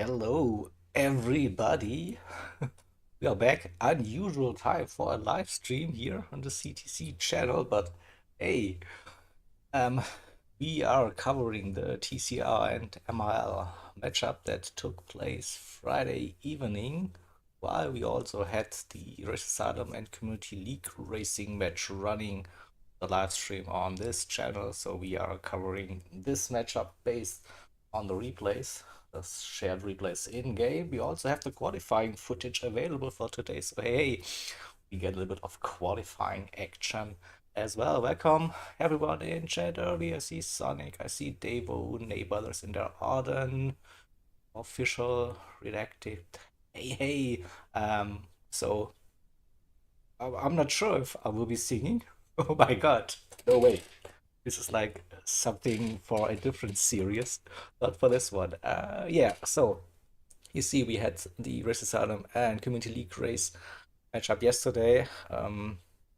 Hello, everybody. We are back. Unusual time for a live stream here on the CTC channel, but hey, um, we are covering the TCR and MRL matchup that took place Friday evening, while we also had the Race Asylum and Community League racing match running the live stream on this channel. So we are covering this matchup based on the replays, the shared replays in game. We also have the qualifying footage available for today. So hey, we get a little bit of qualifying action as well. Welcome everyone in chat early. I see Sonic, I see Devo, Neighbors in there, Arden, official, redacted. Hey. So I'm not sure if I will be singing. Oh my god. No way. This is like something for a different series, not for this one. Yeah, so you see, we had the Race Asylum and Community League race matchup yesterday.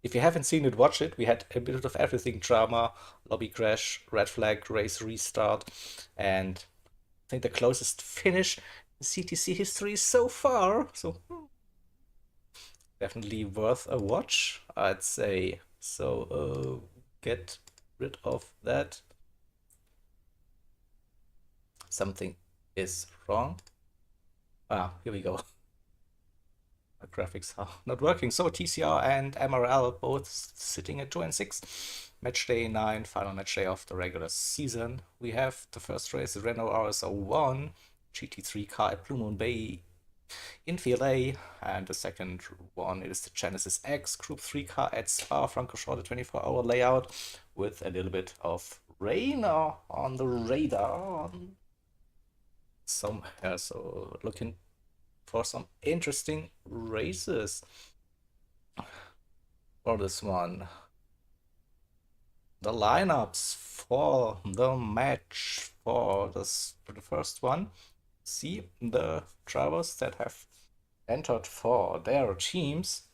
If you haven't seen it, watch it. We had a bit of everything: drama, lobby crash, red flag, race restart, and I think the closest finish in CTC history so far. So definitely worth a watch, I'd say. So get rid of that. Something is wrong. Here we go. My graphics are not working. So TCR and MRL both sitting at 2 and 6. Match day 9, final match day of the regular season. We have the first race, the Renault RS01 GT3 car at Blue Moon Bay in VLA, and the second one is the Genesis X Group 3 car at Spa-Francorchamps, the 24-hour layout with a little bit of rain on the radar. So looking for some interesting races for this one. The lineups for the match for the first one. See the drivers that have entered for their teams.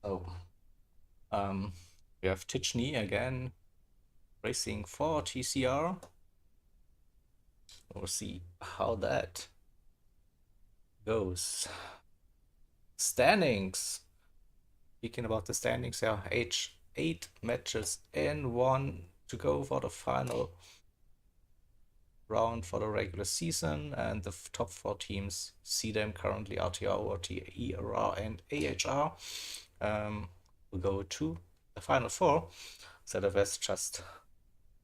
Oh, we have Tichney again racing for TCR. We'll see how that goes. Standings. Speaking about the standings, yeah, 8 matches in, 1 to go for the final round for the regular season, and the top 4 teams see them currently: RTR, TER, and AHR. We'll go to the final 4. West just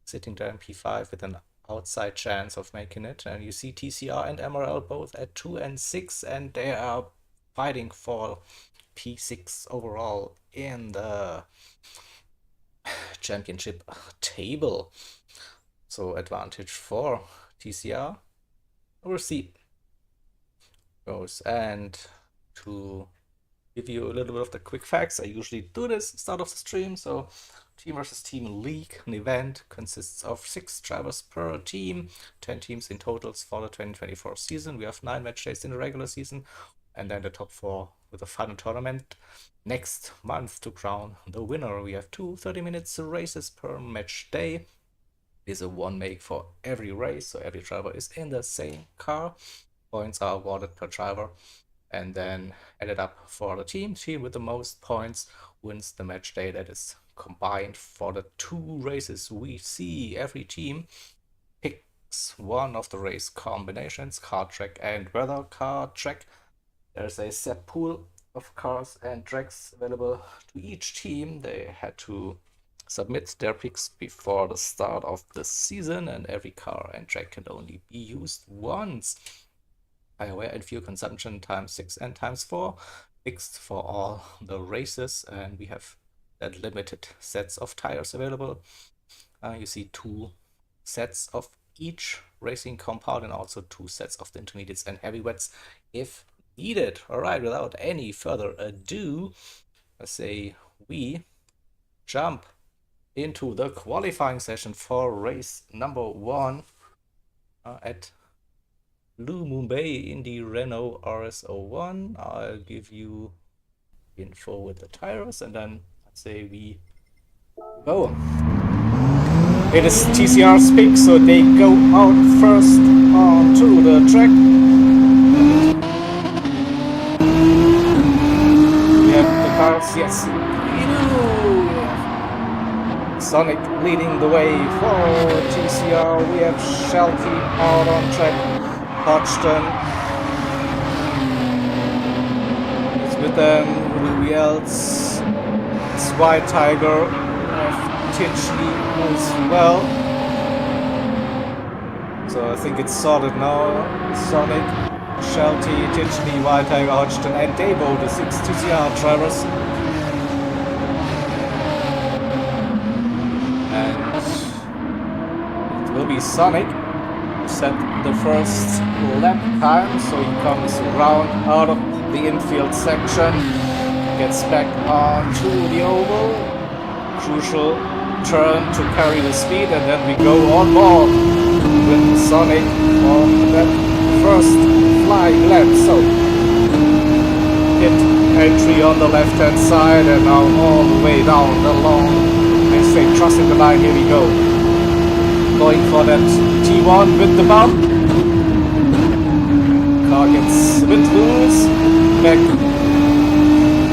sitting there in P5 with an outside chance of making it, and you see TCR and MRL both at 2 and 6, and they are fighting for P6 overall in the championship table. So advantage for TCR. We'll see goes. And to give you a little bit of the quick facts, I usually do this at the start of the stream. So team versus team league, an event consists of 6 drivers per team, 10 teams in totals for the 2024 season. We have 9 match days in the regular season, and then the top 4 with a final tournament next month to crown the winner. We have 2 30-minute races per match day. Is a 1 make for every race, so every driver is in the same car. Points are awarded per driver and then added up for the team. Team with the most points wins the match day. That is combined for the 2 races we see. Every team picks one of the race combinations: car track and weather car track. There's a set pool of cars and tracks available to each team. They had to submit their picks before the start of the season, and every car and track can only be used once. Firewear and fuel consumption times 6 and times 4 fixed for all the races, and we have that limited sets of tires available. You see 2 sets of each racing compound and also 2 sets of the intermediates and heavyweights if needed. All right, without any further ado, I say we jump into the qualifying session for race number 1 at Blue Moon Bay in the Renault RS01. I'll give you info with the tires, and then I'd say we go. It is TCR's pick, so they go out first onto the track. We have the cars, yes. Sonic leading the way for TCR. We have Shelty out on track. Hodgson is with them. Who else? It's White Tiger. We have Titchley as well. So I think it's sorted now. Sonic, Shelty, Titchley, White Tiger, Hodgson, and Davo, the 6 TCR drivers. Will be Sonic set the first lap time, so he comes around out of the infield section, gets back onto the oval, crucial turn to carry the speed, and then we go on board with Sonic on that first flying lap. So hit entry on the left hand side and now all the way down the long and straight, crossing the line. Here we go. Going for that T1 with the bump. Car gets a bit loose. Back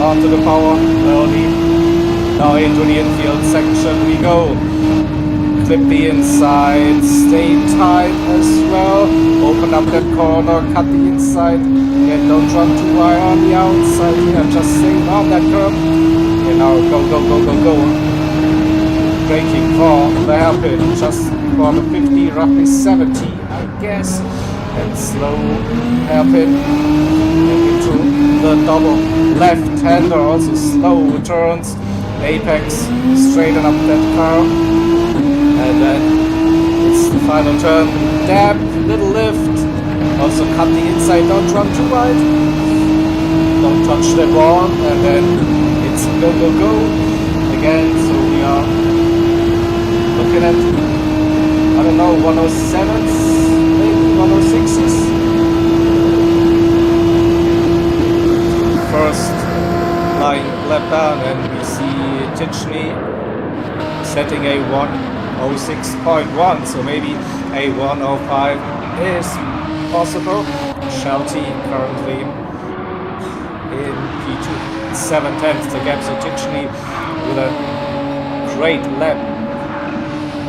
onto the power early. Now into the infield section we go. Clip the inside. Stay tight as well. Open up that corner. Cut the inside. And don't run too wide on the outside here. Just stay on that curb. And now go. Braking for the hairpin. Just for the 50, roughly 70, I guess. And slow hairpin into the double left-hander, also slow turns. Apex, straighten up that car. And then it's the final turn. Dab, little lift. Also cut the inside, don't run too wide. Don't touch that wall. And then it's go. Again, so we are looking at, I don't know, 107s, maybe 106s. First flying lap down, and we see Titchley setting a 106.1, so maybe a 105 is possible. Shelty currently in P2, 7/10 the gap, so Titchley with a great lap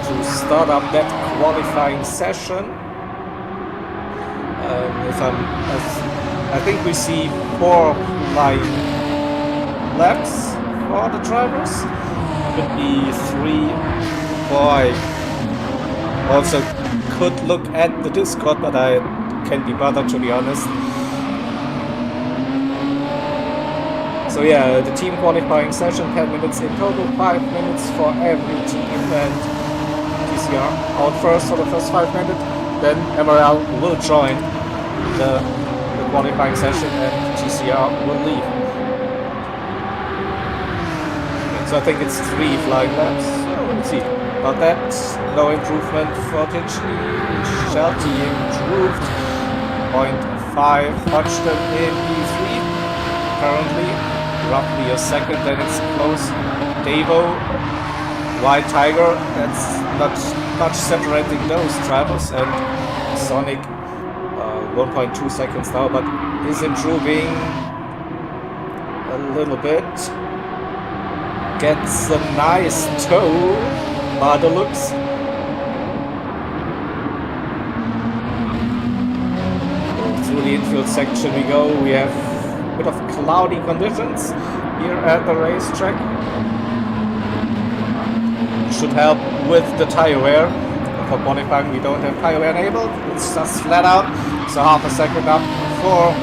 to start up that qualifying session. I think we see 4 flying laps for the drivers. Could be 3, 4. I also could look at the Discord, but I can't be bothered, to be honest. So yeah, the team qualifying session, 10 minutes in total, 5 minutes for every team, and TCR out first for the first 5 minutes, then MRL will join the qualifying session and TCR will leave. So I think it's 3 flying laps, so we'll see. About that, no improvement for Titchley. Shelty improved, 0.5, Hodgson in P3 currently. Roughly a second, then it's close. Davo, White Tiger, that's not much separating those drivers, and Sonic 1.2 seconds now, but is improving a little bit. Gets a nice toe by the looks. Through the infield section we go. We have a bit of cloudy conditions here at the racetrack. Should help with the tire wear. For qualifying we don't have tire wear enabled, it's just flat out. So half a second up for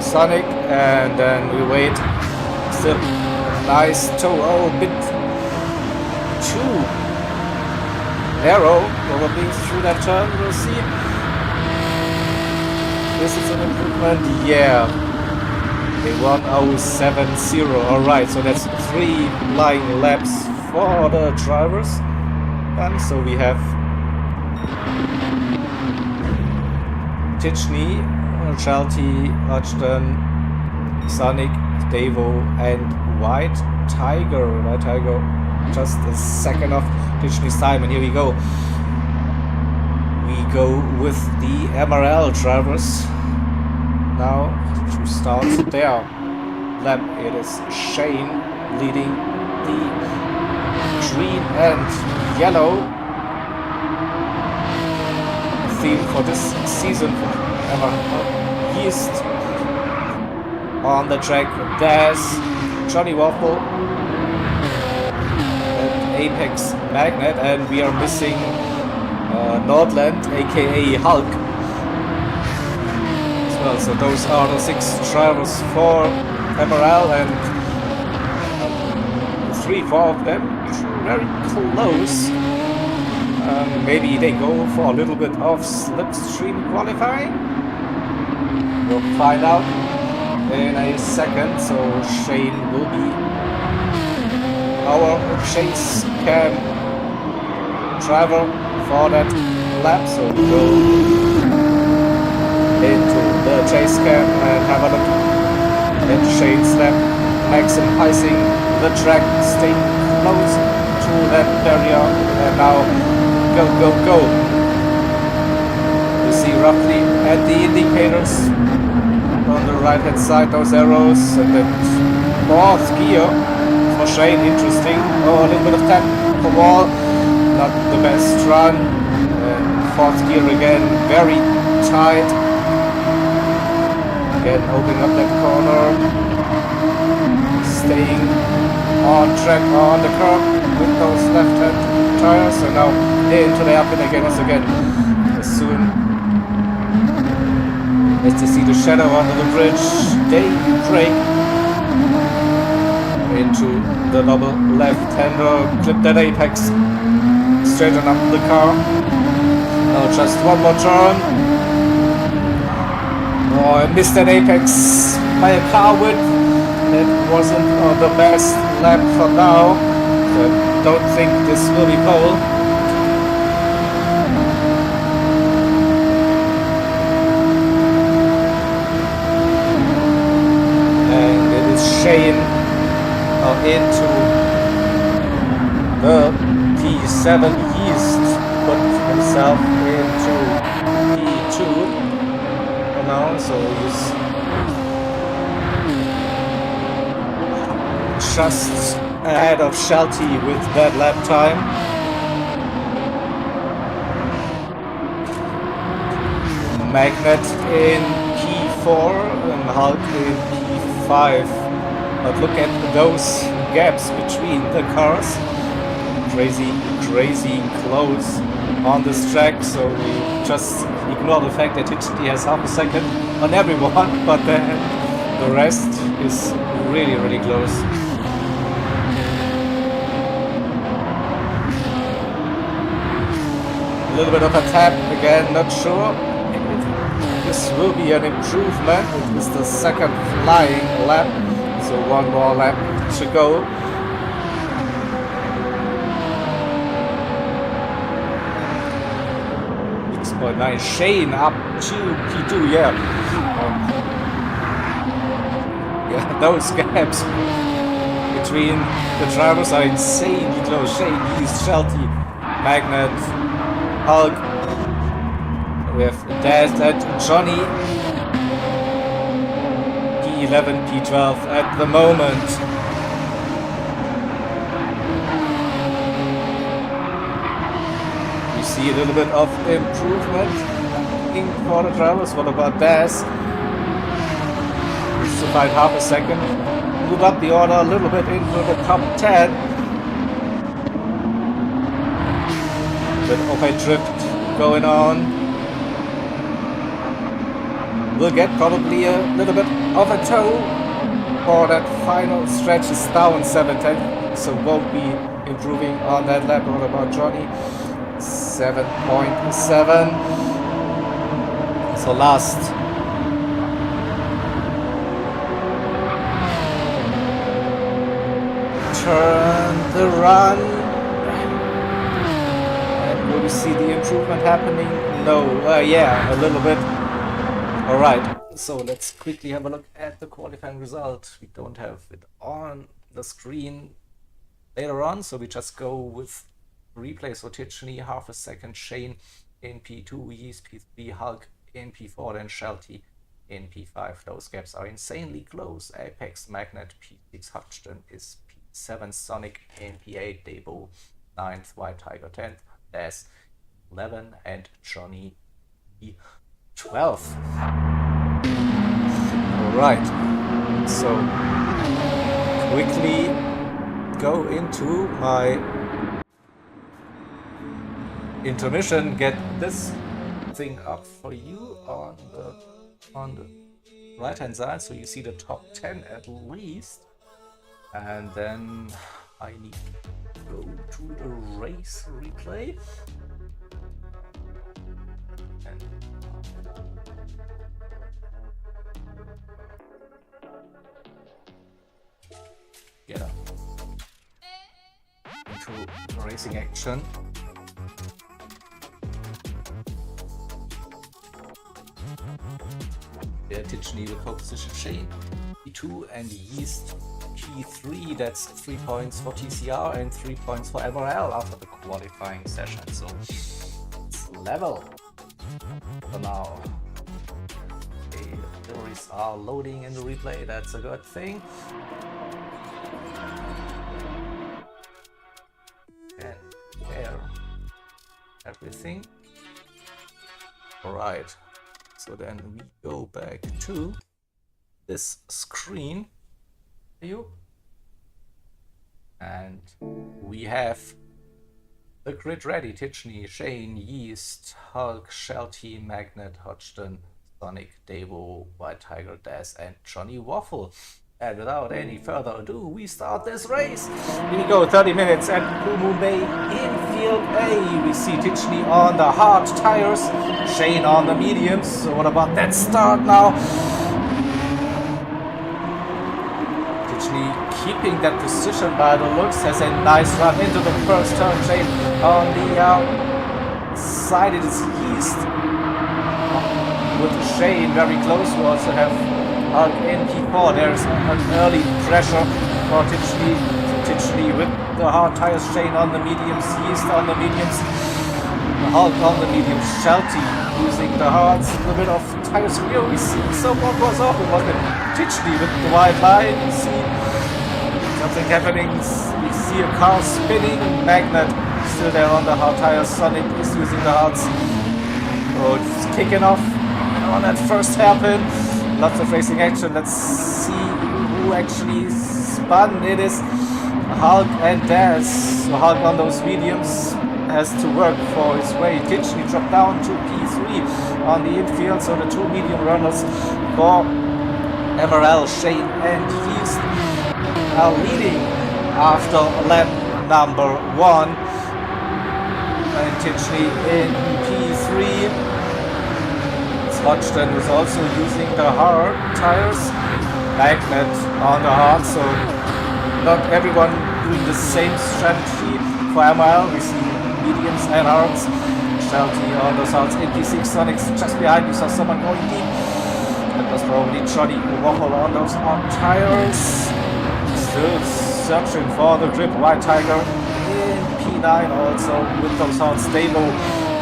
Sonic, and then we wait. Still a nice toe, a bit too narrow, probably through that turn, we'll see. This is an improvement, yeah. A 1:07.0. Alright, so that's 3 flying laps for the drivers. And so we have Titchley, Shelty, Hodgson, Sonic, Davo, and White Tiger. White Tiger just a second of Disney's time, and here we go. We go with the MRL drivers now to start their lap. It is Shane leading the green and yellow theme for this season. MRL East on the track. There's Johnny Waffle and Apex Magnet, and we are missing Nordland, aka Hulk, as well. So those are the 6 drivers for MRL, and 3-4 of them very close. Maybe they go for a little bit of slipstream qualifying. We'll find out in a second. So Shane will be our chase cam driver for that lap. So we go into the chase cam and have a look at Shane's lap, maximizing the track, staying close to that barrier, and now go. You see roughly at the indicators on the right hand side those arrows, and then 4th gear for Shane. Interesting. Oh, a little bit of tap for wall, not the best run. 4th gear again, very tight. Again, opening up that corner, staying on track on the curb with those left hand tires. So now into the hairpin again, once again. As soon as they see the shadow under the bridge, they brake into the double left-hander, clip that apex, straighten up the car. Now just one more turn. Oh, I missed that apex by a car width. That wasn't the best lap for now. So don't think this will be pole. And it is Shane into the P7 East, put himself into P2 for now, so he's just ahead of Shelty with that lap time. Magnet in P4 and Hulk in P5. But look at those gaps between the cars. Crazy close on this track, so we just ignore the fact that he has half a second on everyone, but then the rest is really close. A little bit of a tap again, not sure if this will be an improvement. It is the 2nd flying lap, so one more lap to go. .9 Shane up to P2, yeah. Yeah, those gaps between the drivers are insanely close. Shane, East, Shelty, Magnet, Hulk. We have Daz and Johnny. P11, P12 at the moment. See a little bit of improvement for the drivers. What about Daz? Needs to find half a second. Move up the order a little bit into the top 10. Bit of a drift going on. We'll get probably a little bit of a tow for that final stretch. Is down 7/10, so won't be improving on that lap. What about Johnny? 7.7. So last turn the run, and will we see the improvement happening? No. Yeah, a little bit. All right, so let's quickly have a look at the qualifying result. We don't have it on the screen later on, so we just go with replay. So Tichney, half a second, Shane in P2, Yeast P3, Hulk in P4, then Shelty in P5. Those gaps are insanely close. Apex, Magnet, P6, Hutchton is P7, Sonic in P8, Debo 9th, White Tiger 10th, Des 11, and Johnny P12th. Alright, so quickly go into my intermission, get this thing up for you on the right hand side, so you see the top 10 at least, and then I need to go to the race replay and get up into racing action. Tichney with pole position, Shane P2, and Yeast P3. That's 3 points for TCR and 3 points for MRL after the qualifying session. So it's level for now. Okay, the deliveries are loading in the replay. That's a good thing. And there, everything. All right. So then we go back to this screen view, and we have the grid ready. Tichney, Shane, Yeast, Hulk, Shelty, Magnet, Hodgson, Sonic, Debo, White Tiger, Des, and Johnny Waffle. And without any further ado, we start this race. Here we go, 30 minutes at Blue Moon Bay in Field A. We see Tichney on the hard tires, Shane on the mediums. So what about that start now? Tichney keeping that position by the looks, has a nice run into the first turn. Shane on the side, it is Yeast with Shane very close. We also have Hulk in P4. There's an early pressure for Tichney. Tichney with the hard tires, Shane on the mediums, Yeast on the mediums, Hulk on the mediums, Shelty using the hards, a little bit of tires here. We see someone was off. It wasn't Tichney with the wide line. We see something happening. We see a car spinning. Magnet still there on the hard tires. Sonic is using the hards. Oh, it's kicking off on that first hairpin. Lots of racing action. Let's see who actually spun. It is Hulk and Des. So Hulk on those mediums has to work for his way. Tichney dropped down to P3 on the infield. So the two medium runners for MRL, Shane and Yeast are leading after lap number 1. And Tichney in P3. Hodgson was also using the hard tires, Magnet on the hard, so not everyone doing the same strategy. For MRL, we see mediums and hards. Shelty on those hards in P6, Sonic's just behind. We saw someone going deep. That was probably Johnny Waffle on those hard tires. Still searching for the grip. White Tiger in P9 also with those hards. Debo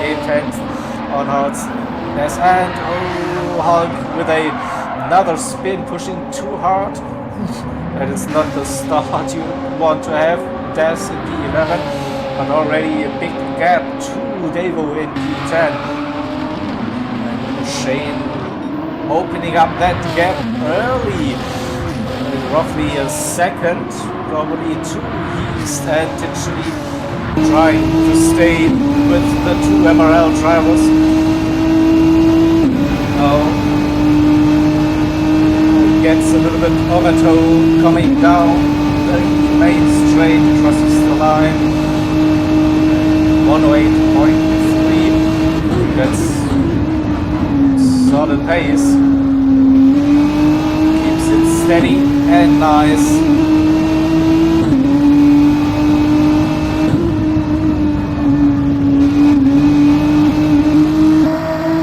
in 10th on hards. Yes, and Hulk with another spin, pushing too hard. That is not the start you want to have. Des in P11, but already a big gap to Debo in P10. And Shane opening up that gap early, roughly a second, probably to Yeast, and Tichney trying to stay with the two MRL drivers. Gets a little bit of a toe coming down the main straight, crosses the line. 108.3. That's solid pace. Keeps it steady and nice.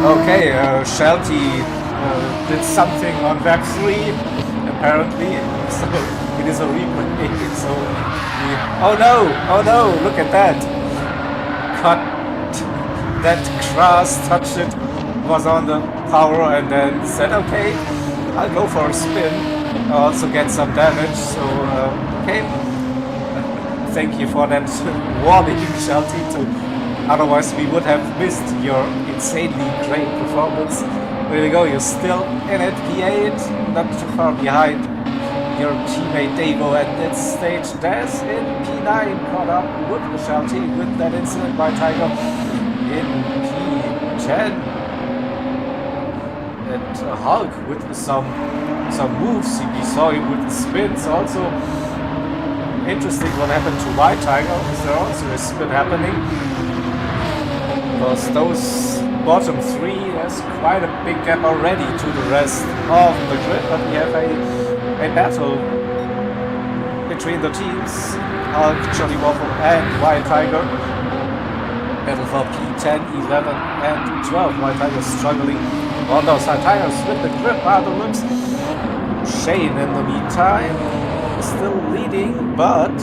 Okay, Shelty did something on lap 3, apparently, so we it is a replay. So, oh no, look at that. Cut that grass, touched it, was on the power, and then said, okay, I'll go for a spin. I'll also get some damage, so okay. Thank you for that warning, Shelty. Otherwise we would have missed your insanely great performance. There you go, you're still in it, P8, not too far behind your teammate Davo at that stage. Des in P9 caught up with the Shelty with that incident by Tiger in P10. And Hulk with some moves. We saw him with the spins. Also interesting what happened to White Tiger. Is there also a spin happening? Because those bottom three, there's quite a big gap already to the rest of the grid, but we have a battle between the teams. Hulk, Johnny Waffle and White Tiger. Battle for P10, 11 and 12. White Tiger struggling on those high tires with the grip by the looks. Shane in the meantime still leading, but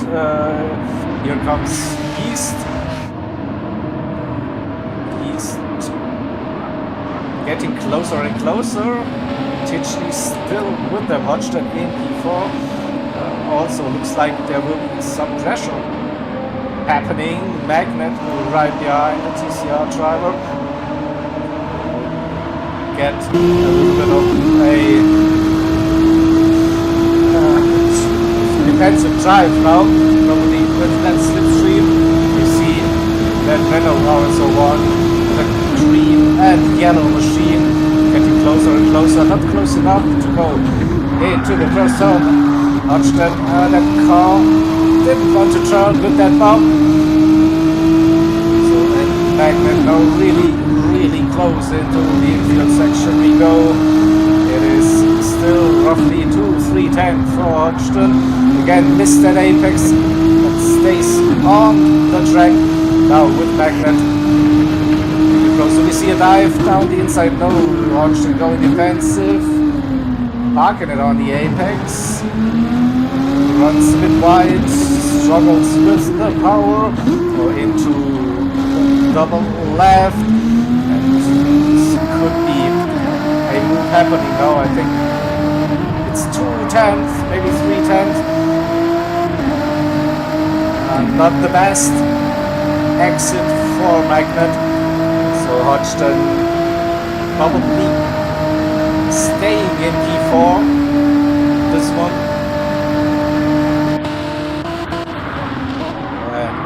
here comes East. Getting closer and closer. Tichley still with them. Hodgson in P4. Also looks like there will be some pressure happening. Magnet right behind the TCR driver. Get a little bit of a defensive drive now. Probably with that slipstream. You see that Venom also won. The green and yellow machine getting closer and closer, not close enough to go into the first zone. Hodgson, that car didn't want to turn with that bump. So that Magnet now really close into the infield section we go. It is still roughly 2-3-10 for Hodgson. Again, missed that apex, but stays on the track now with Magnet. So we see a dive down the inside, no, Hodgson going defensive, parking it on the apex, runs a bit wide, struggles with the power, or into double left, and this could be a move happening now. I think it's 2/10, maybe 3/10, not the best exit for Magnet. So Hodgson probably staying in P4, this one. And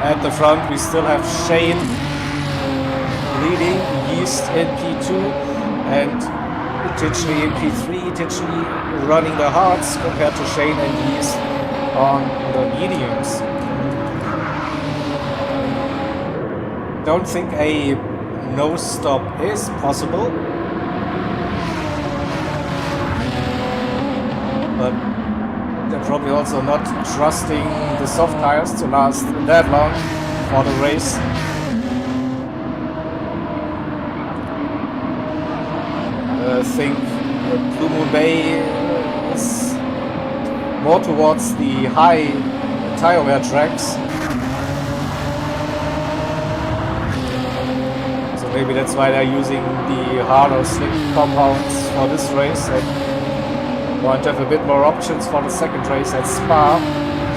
at the front we still have Shane leading, Yeast in P2 and Tichley in P3. Tichley running the hards compared to Shane and Yeast on the mediums. Don't think a no stop is possible, but they're probably also not trusting the soft tires to last that long for the race. I think Blue Moon Bay is more towards the high tire wear tracks. Maybe that's why they're using the harder slick compounds for this race and want to have a bit more options for the second race at Spa,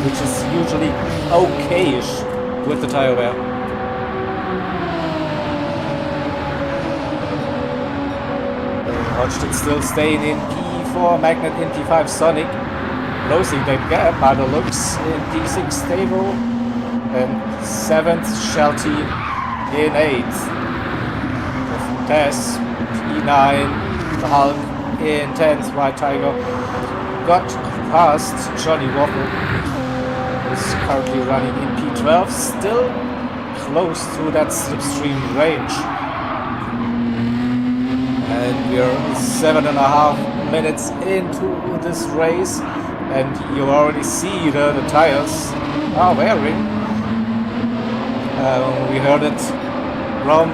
which is usually okay-ish with the tire wear. Hodgson still staying in P4, Magnet in P5, Sonic closing that gap by the looks in P6, Stable, and 7th, Shelty in 8th. Tess, P9, the Hulk in 10th, White Tiger got past Johnny Waffle, who's currently running in P12, still close to that slipstream range. And we're 7.5 minutes into this race, and you already see the tires are wearing. We heard it from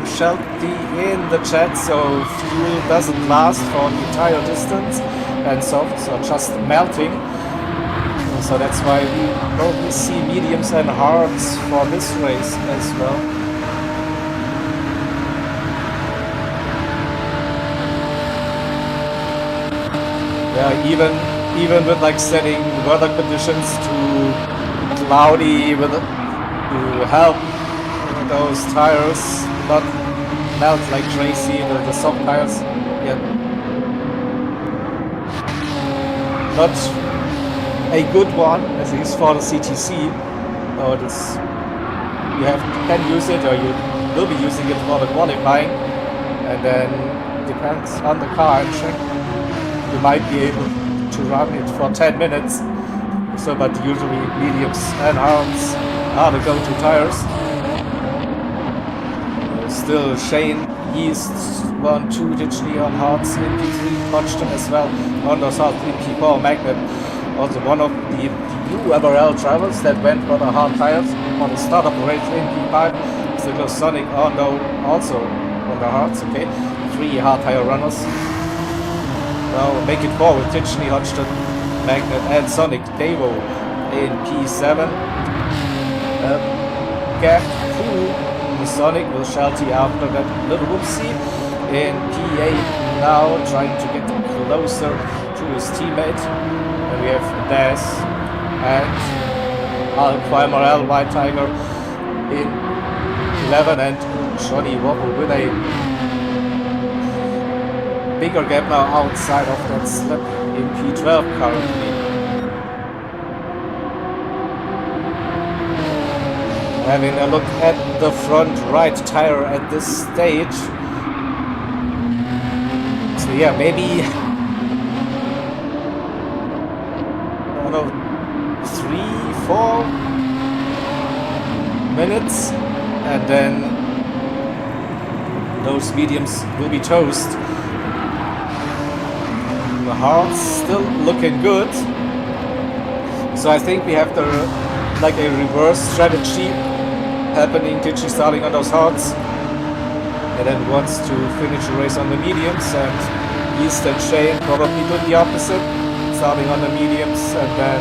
Shelty in the chat, so fuel doesn't last for the entire distance. and softs are just melting. So that's why we probably see mediums and hards for this race as well. Yeah, even with like setting weather conditions to cloudy to help those tires not melt like crazy, the soft tires. Yeah, not a good one as it is for the CTC. No, this you can use it, or you will be using it for the qualifying, and then depends on the car and check. You might be able to run it for 10 minutes. So, but usually mediums and hards are the go-to tires. Still Shane East 1-2 digitally on hards in P3, Hodgson as well on those hards in P4 Magnet. Also one of the new MRL drivers that went for the hard tires on the start of the race in P5. Still Sonic also on the hards, okay. 3 hard tire runners. Now make it 4 with Ditchley, Hodgson, Magnet and Sonic Devo in P7. Gap 2 with Sonic will Shelty after that little whoopsie. In P8 now trying to get closer to his teammate. And we have Daz and Alpha MRL White Tiger in 11 and Johnny Wobble with a bigger gap now outside of that slip in P12 currently. Having a look at the front right tire at this stage. So yeah, maybe 3-4 minutes and then those mediums will be toast. The hards still looking good, so I think we have like a reverse strategy happening. Digi starting on those hards and then wants to finish the race on the mediums, and East and Shane probably do the opposite, starting on the mediums and then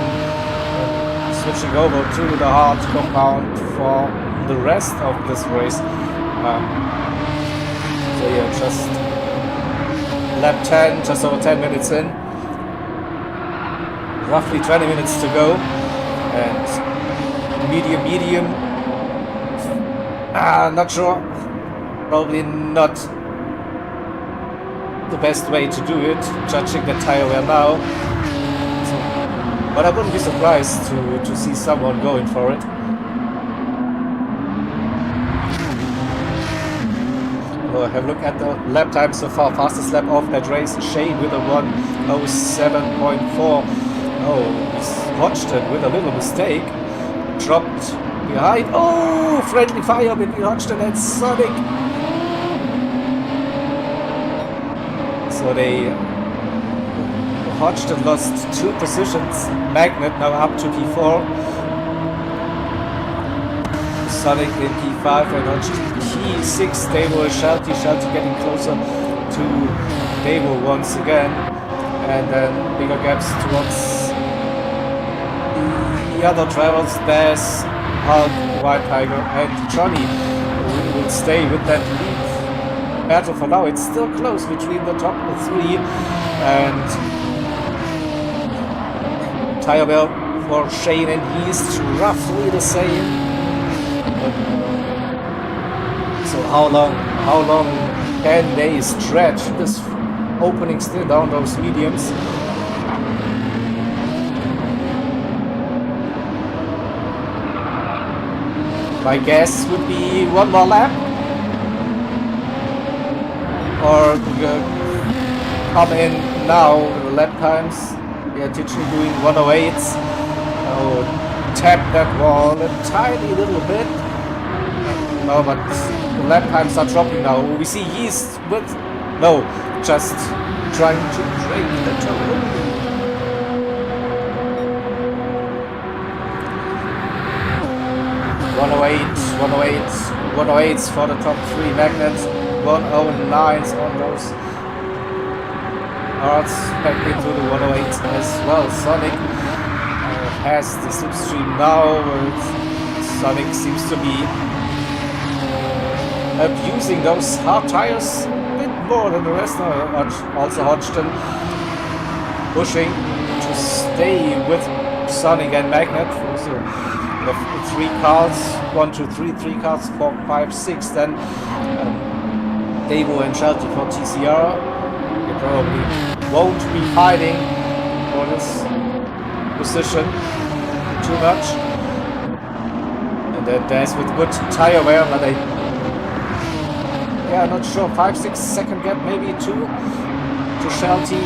switching over to the hard compound for the rest of this race. So yeah, just lap 10, just over 10 minutes in, roughly 20 minutes to go, and medium, not sure, probably not the best way to do it, judging the tire wear now, so, but I wouldn't be surprised to see someone going for it. Have a look at the lap time so far. Fastest lap of that race, Shane with a 1:07.4. Oh, he's watched it with a little mistake. Dropped behind. Oh, friendly fire between Hodgson and Sonic. So Hodgson lost 2 positions. Magnet now up to P4. Sonic in P5 and Hodgson P6. Devo is Shelty getting closer to Devo once again, and then bigger gaps towards the other drivers. There's Hulk, White Tiger and Johnny, who will stay with that lead battle for now. It's still close between the top 3, and tire wear for Shane and East roughly the same. So how long can they stretch this opening still down those mediums? My guess would be 1 more lap, or come in now with the lap times. We are teaching doing 108s. Oh, tap that wall a tiny little bit. No, but the lap times are dropping now. We see Yeast with just trying to break the total. 108s for the top 3 magnets, 109s on those Hearts back into the 108 as well. Sonic has the slipstream now. Sonic seems to be abusing those hard tires a bit more than the rest. Also Hodgson pushing to stay with Sonic and Magnet. So the 3 cars, 1, 2, 3, 3 cars, 4, 5, 6. Then Devo and Shelty for TCR. They probably won't be fighting for this position too much. And then Daz with good tire wear, but yeah, not sure, 5-6 second gap, maybe 2 to Shelty.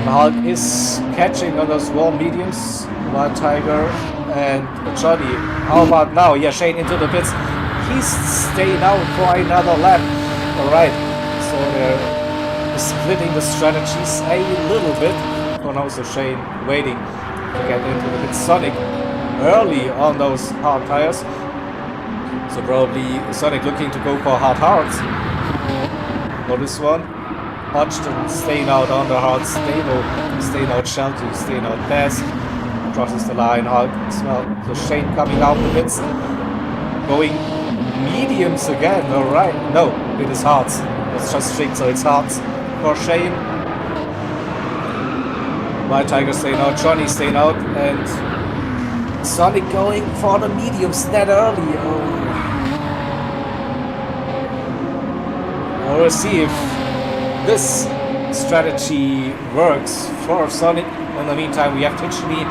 Hulk is catching on those warm mediums, while Tiger and Johnny. How about now? Yeah, Shane into the pits. He's staying out for another lap. Alright, so they're splitting the strategies a little bit. Oh no, so Shane waiting to get into the pits. Sonic early on those hard tires. So probably Sonic looking to go for hards. For this one. Hodgson staying out on the hards. Stable staying out Shelty, staying out Bass. Crosses the line, Hulk as well. So Shane coming out the pits. Going mediums again, alright. No, it is hards. It's just strict, so it's hards for Shane. White Tiger staying out, Johnny staying out, and Sonic going for the mediums that early. We'll see if this strategy works for Sonic. In the meantime, we have Titchney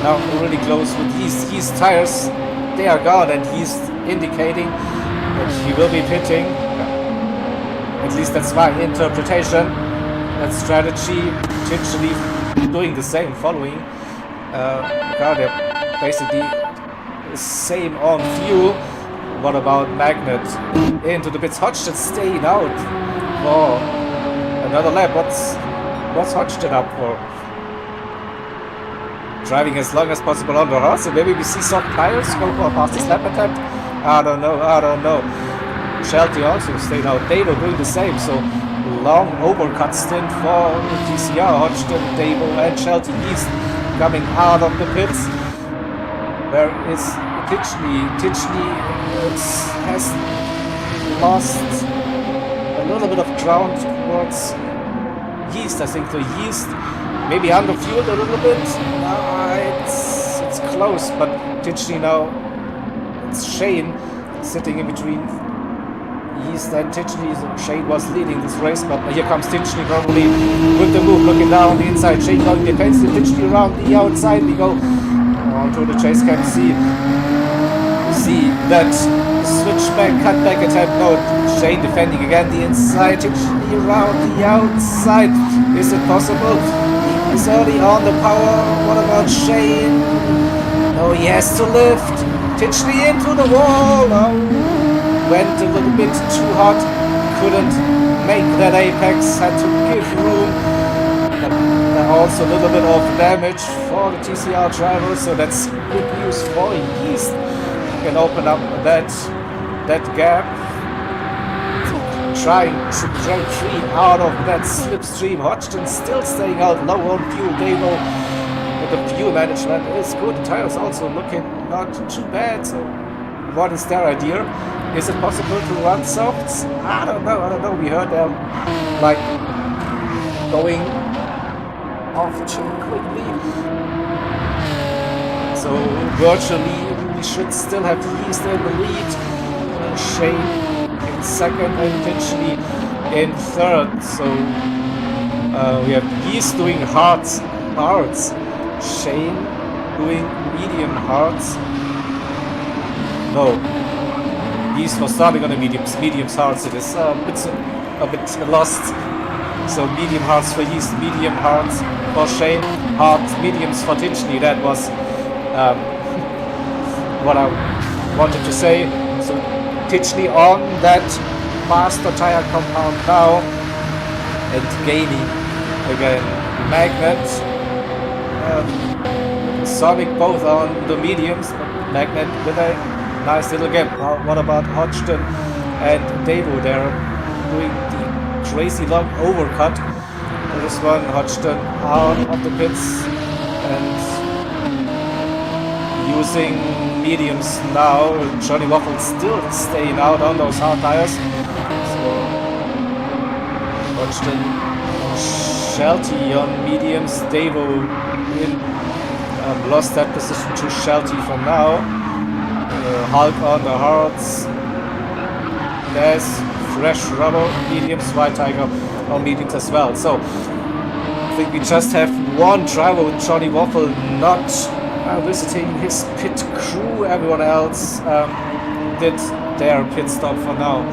now really close with his tires. They are gone, and he's indicating that he will be pitting. At least that's my interpretation. That strategy, Titchney doing the same, following. They're basically the same on fuel. What about Magnet into the pits? Hodgson staying out for another lap. What's Hodgson up for? Driving as long as possible on the horse, so maybe we see soft tires go for a fastest lap attempt. I don't know. Shelty also stayed out. Davo doing the same, so long overcut stint for TCR. Hodgson, Davo and Shelty East coming out of the pits. Where is Titchney? Titchney has lost a little bit of ground towards Yeast. I think the Yeast maybe underfueled a little bit. It's close, but Titchney now, it's Shane sitting in between Yeast and Titchney. Shane was leading this race, but here comes Titchney probably with the move, looking down the inside. Shane going defensive, Titchney around the outside. We go onto the chase cam. See that switchback, cutback attempt. No, Shane defending again the inside. Titchney around the outside. Is it possible? He's early on the power. What about Shane? No, he has to lift. Titchney into the wall. Oh, went a little bit too hot. Couldn't make that apex. Had to give room. But also a little bit of damage for the TCR driver. So that's good news for Yeast. Can open up that gap. Trying to break free out of that slipstream. Hodgson still staying out low on fuel. Davo with the fuel management is good. The tires also looking not too bad. So what is their idea? Is it possible to run softs? I don't know. We heard them like going off too quickly. So virtually we should still have Yeast in the lead. Shane in second and Titchney in third. So we have Yeast doing hards. Shane doing medium hards. No, Yeast was starting on the mediums hards. It is a bit lost. So medium hards for Yeast, medium hards for Shane, hard mediums for Titchney. That was what I wanted to say. So Titchney on that faster tire compound now and gaining again. Magnet, Sonic both on the mediums, but Magnet with a nice little gap. What about Hodgson and Davo? They're doing the crazy long overcut. This one, Hodgson out of the pits and using mediums now. Johnny Waffle still staying out on those hard tires. So Hodgson, Shelty on mediums, Davo in, lost that position to Shelty for now. Hulk on the hards. There's fresh rubber mediums, White Tiger on mediums as well. So I think we just have one driver with Johnny Waffle not visiting his pit crew. Everyone else did their pit stop for now.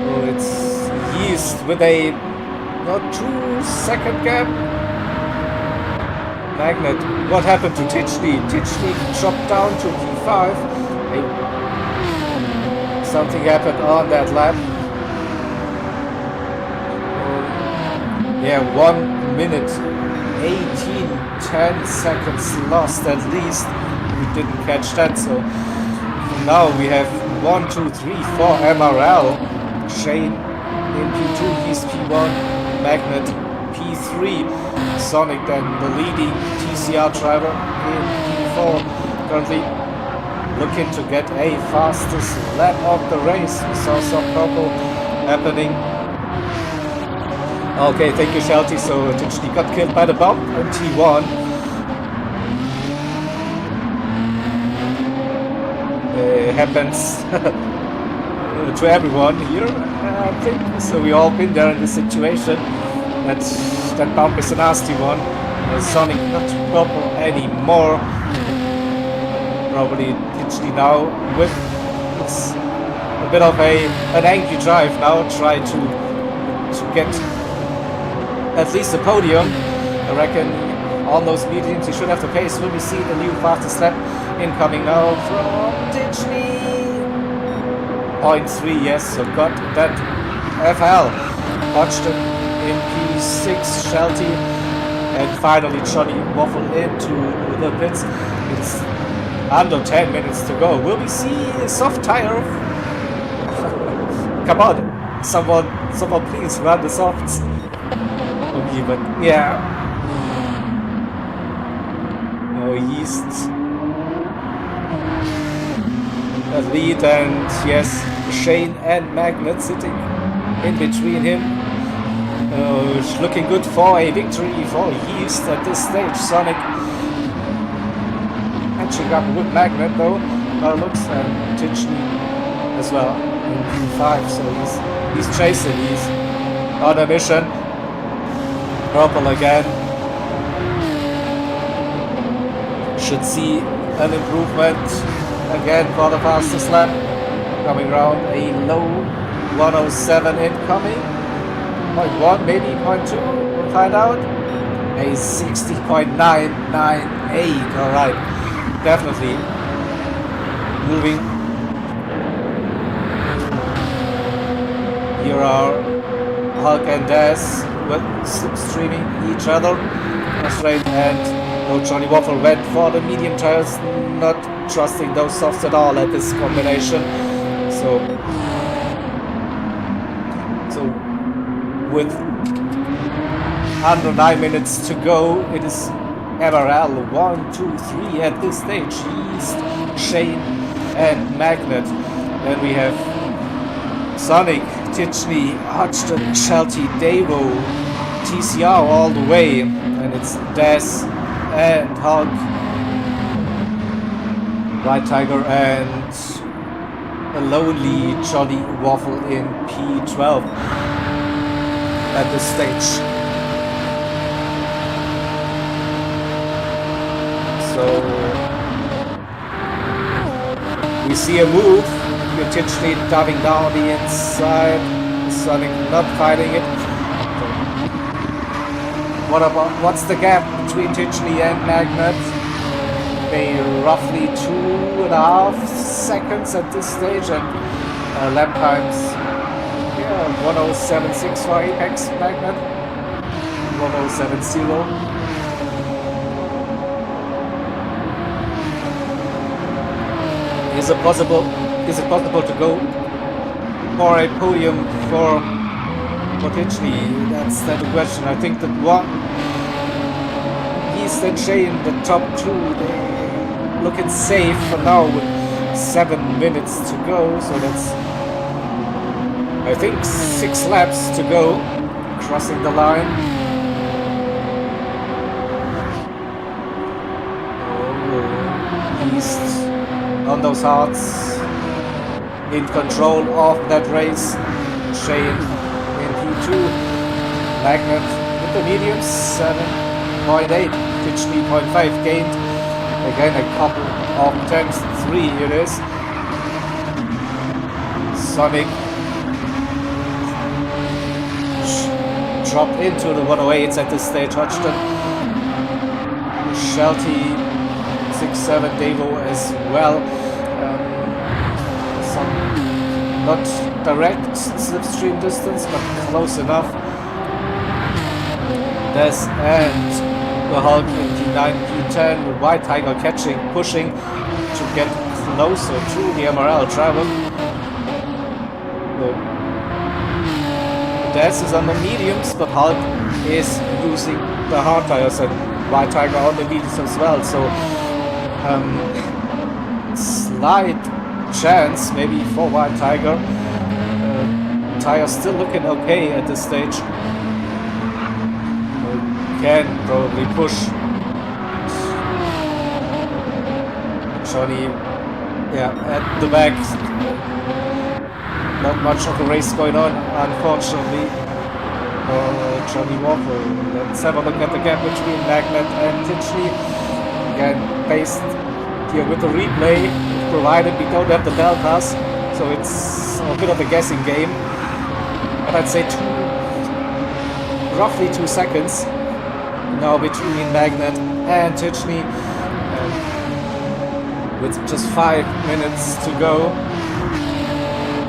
Oh, it's Yeast with a not 2-second gap. Magnet, what happened to Titchley? Titchley dropped down to P5. Something happened on that lap. Yeah, 1 minute 10 seconds lost at least. We didn't catch that, so now we have 1, 2, 3, 4 MRL. Shane in P2, he's P1, Magnet P3. Sonic then the leading TCR driver in P4, currently looking to get a fastest lap of the race. We saw some purple happening. Okay, thank you Shelty. So Titchley got killed by the bump on T1. Happens to everyone here, I think. So we all been there in this situation. That bump is a nasty one. Sonic not purple anymore. Probably Titchley now with a bit of an angry drive now. Try to get at least a podium. I reckon on those mediums he should have the pace. Will we see the new fastest lap incoming now from Titchley? 0.3, yes, so got that FL. Hodgson in P6, Shelty, and finally Johnny Waffle into the pits. It's under 10 minutes to go. Will we see a soft tire? Come on, someone please run the softs. Okay, but yeah. No, Yeast. A lead, and yes, Shane and Magnet sitting in between him. It's looking good for a victory for Yeast at this stage. Sonic catching up with Magnet though, looks, and Titchley as well in P5, so he's chasing, he's on a mission. Purple again. Should see an improvement again for the fastest lap. Coming round a low 107 incoming. 0.1, maybe 0.2, we'll find out. A 60.998, alright. Definitely moving. Here are Hulk and Daz with slipstreaming each other. That's right, and Johnny Waffle went for the medium tires, not trusting those softs at all at this combination. So with under 9 minutes to go, it is MRL 1, 2, 3 at this stage. Yeast, Shane, and Magnet. Then we have Sonic, Titchley, Hodgson, Shelty, Davo, TCR all the way, and it's Daz and Hulk, White Tiger, and a lowly Johnny Waffle in P12 at this stage. So we see a move. Titchley diving down the inside. Sonic not fighting it. What's the gap between Titchley and Magnet? Maybe roughly 2.5 seconds at this stage, and lap times, yeah, 1:07.6 for Apex Magnet, 1:07.0. Is it possible to go for a podium for potentially? That's the question. I think that East and Shane, the top two, they looking safe for now with 7 minutes to go. So that's, I think, 6 laps to go, crossing the line. Oh, East on those hearts, in control of that race. Shane in P2, Magnet with the mediums, 7.8, Pitchley 0.5 gained. Again, a couple of tenths, 3 it is. Sonic dropped into the 108s at this stage. Hodgson, Shelty 6.7, Devo as well. Some not direct slipstream distance, but close enough. Des and the Hulk in P9, P10 with White Tiger catching, pushing to get closer to the MRL driver. Des is on the mediums, but Hulk is using the hard tires and White Tiger on the mediums as well. So slight chance maybe for White Tiger. Tires still looking okay at this stage. Can probably push. Johnny, yeah, at the back. Not much of a race going on, unfortunately, for Johnny Walker. Let's have a look at the gap between Magnet and Titchley. Again, based here with the replay, provided we don't have the bell pass, so it's a bit of a guessing game. But I'd say roughly 2 seconds now between Magnet and Titchley, with just 5 minutes to go.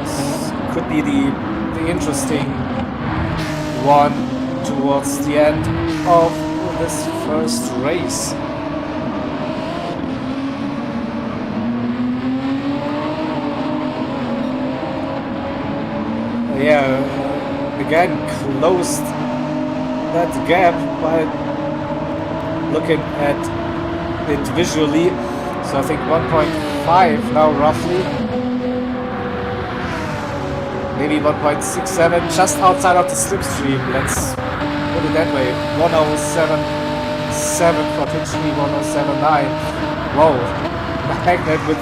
This could be the interesting one towards the end of this first race. Yeah, again closed that gap by looking at it visually. So I think 1.5 now roughly, maybe 1.67, just outside of the slipstream. Let's put it that way. 107.7 for Titchley, 107.9. Whoa, Magnet with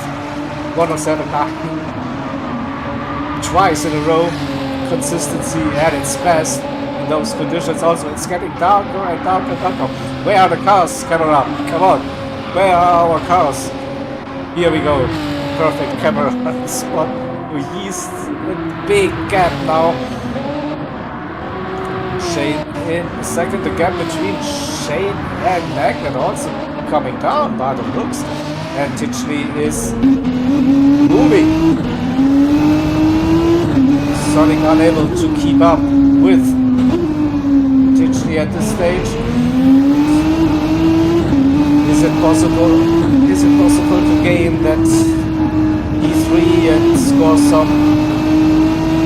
107.9 twice in a row. Consistency at its best in those conditions. Also, it's getting darker and darker and darker. Where are the cars? Camera, come on. Where are our cars? Here we go. Perfect camera spot. East, a big gap now. Shane in second. The gap between Shane and Magnet also coming down by the looks. And Titchley is moving. Sonic unable to keep up with Titchley at this stage. Is it possible to gain that E3 and score some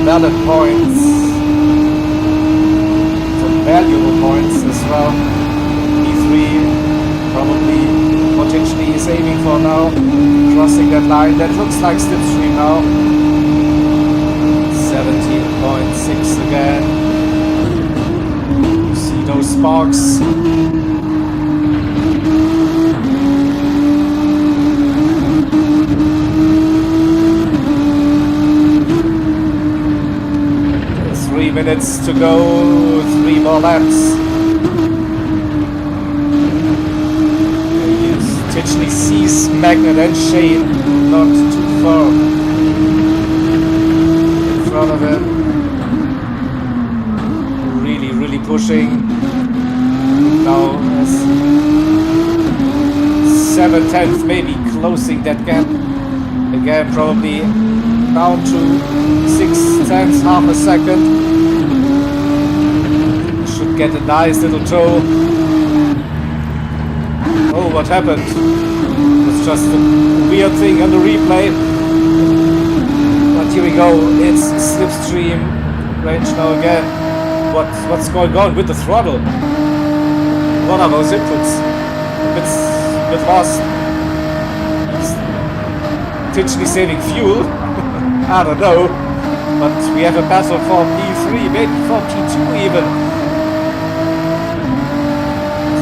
valid points, some valuable points as well? E3 probably potentially is aiming for now, crossing that line. That looks like slipstream now. 17.6 again. You see those sparks. There's 3 minutes to go, 3 more laps. Titchley sees Magnet and Shane not too far of it. Really pushing. Now 7/10 maybe closing that gap. Again, probably down to 6/10, half a second. Should get a nice little toe. Oh, what happened? Was just a weird thing on the replay. But here we go. It's slipstream range now again. What's going on with the throttle? What are those inputs? A bit lost. Potentially saving fuel. I don't know. But we have a battle for P3, maybe for P2 even.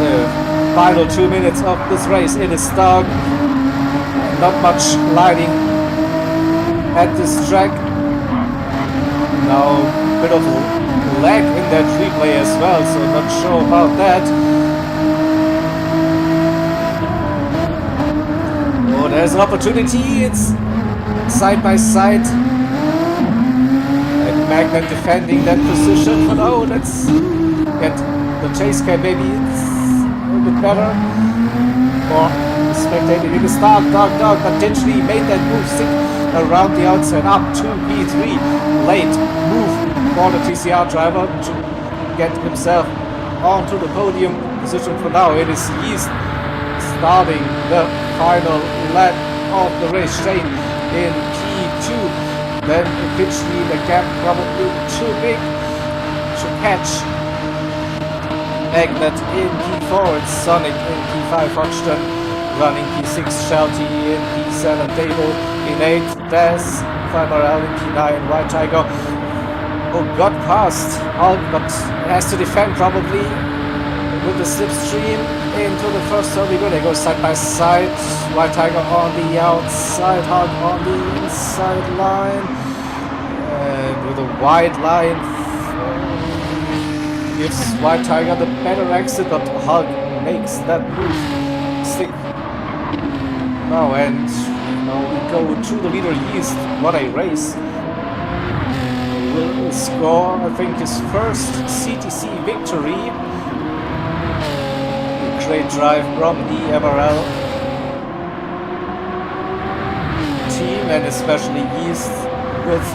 The final 2 minutes of this race, it is dark. Not much lighting at this track. Now a bit of lag in that replay as well, so not sure about that. Oh, there's an opportunity. It's side by side. And Magnet defending that position, but oh, let's get the chase cam maybe it's a little bit better. Or spectating in the start, dark, potentially made that move, stick around the outside up to P3. Late move for the TCR driver to get himself onto the podium position for now. It is Yeast starting the final lap of the race. Shane in P2. Then eventually the gap probably too big to catch. Magnet in P4, it's Sonic in P5, Hodgson running P6, Shelty in P7, Dable in 8, Daz, MRL in P9, White Tiger. Oh, got past Hulk, but has to defend probably with the slipstream into the first turn. They go side by side. White Tiger on the outside, Hulk on the inside line. And with a wide line, gives White Tiger the better exit, but Hulk makes that move stick. Now and now we go to the leader Yeast. What a race! Will score, I think, his first CTC victory. Great drive from the MRL team, and especially Yeast with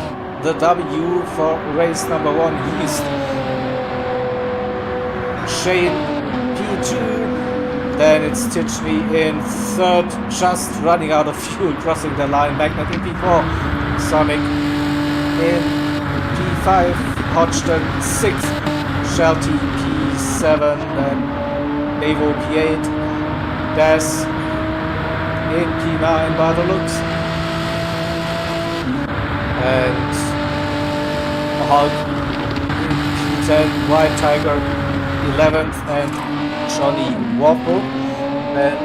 the W for race number 1. Yeast. Shane P2, then it's Titchney in 3rd, just running out of fuel, crossing the line. Magnet in P4, Sonic in P5, Hodgson 6th, Shelty P7, then Evo P8, Daz in P9 by the looks, and Hulk in P10, White Tiger 11th, and Johnny Wapple. Then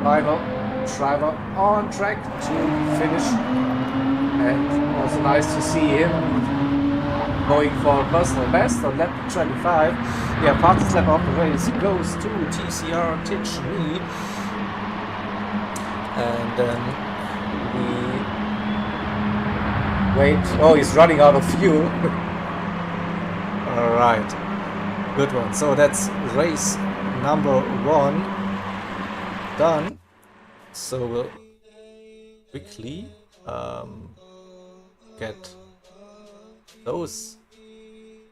final driver on track to finish, and also nice to see him going for a personal best on lap 25. Yeah, fastest lap of the race goes to TCR Titchney, and then we wait. Oh, he's running out of fuel. Alright, good one. So that's race number 1 done. So we'll quickly get those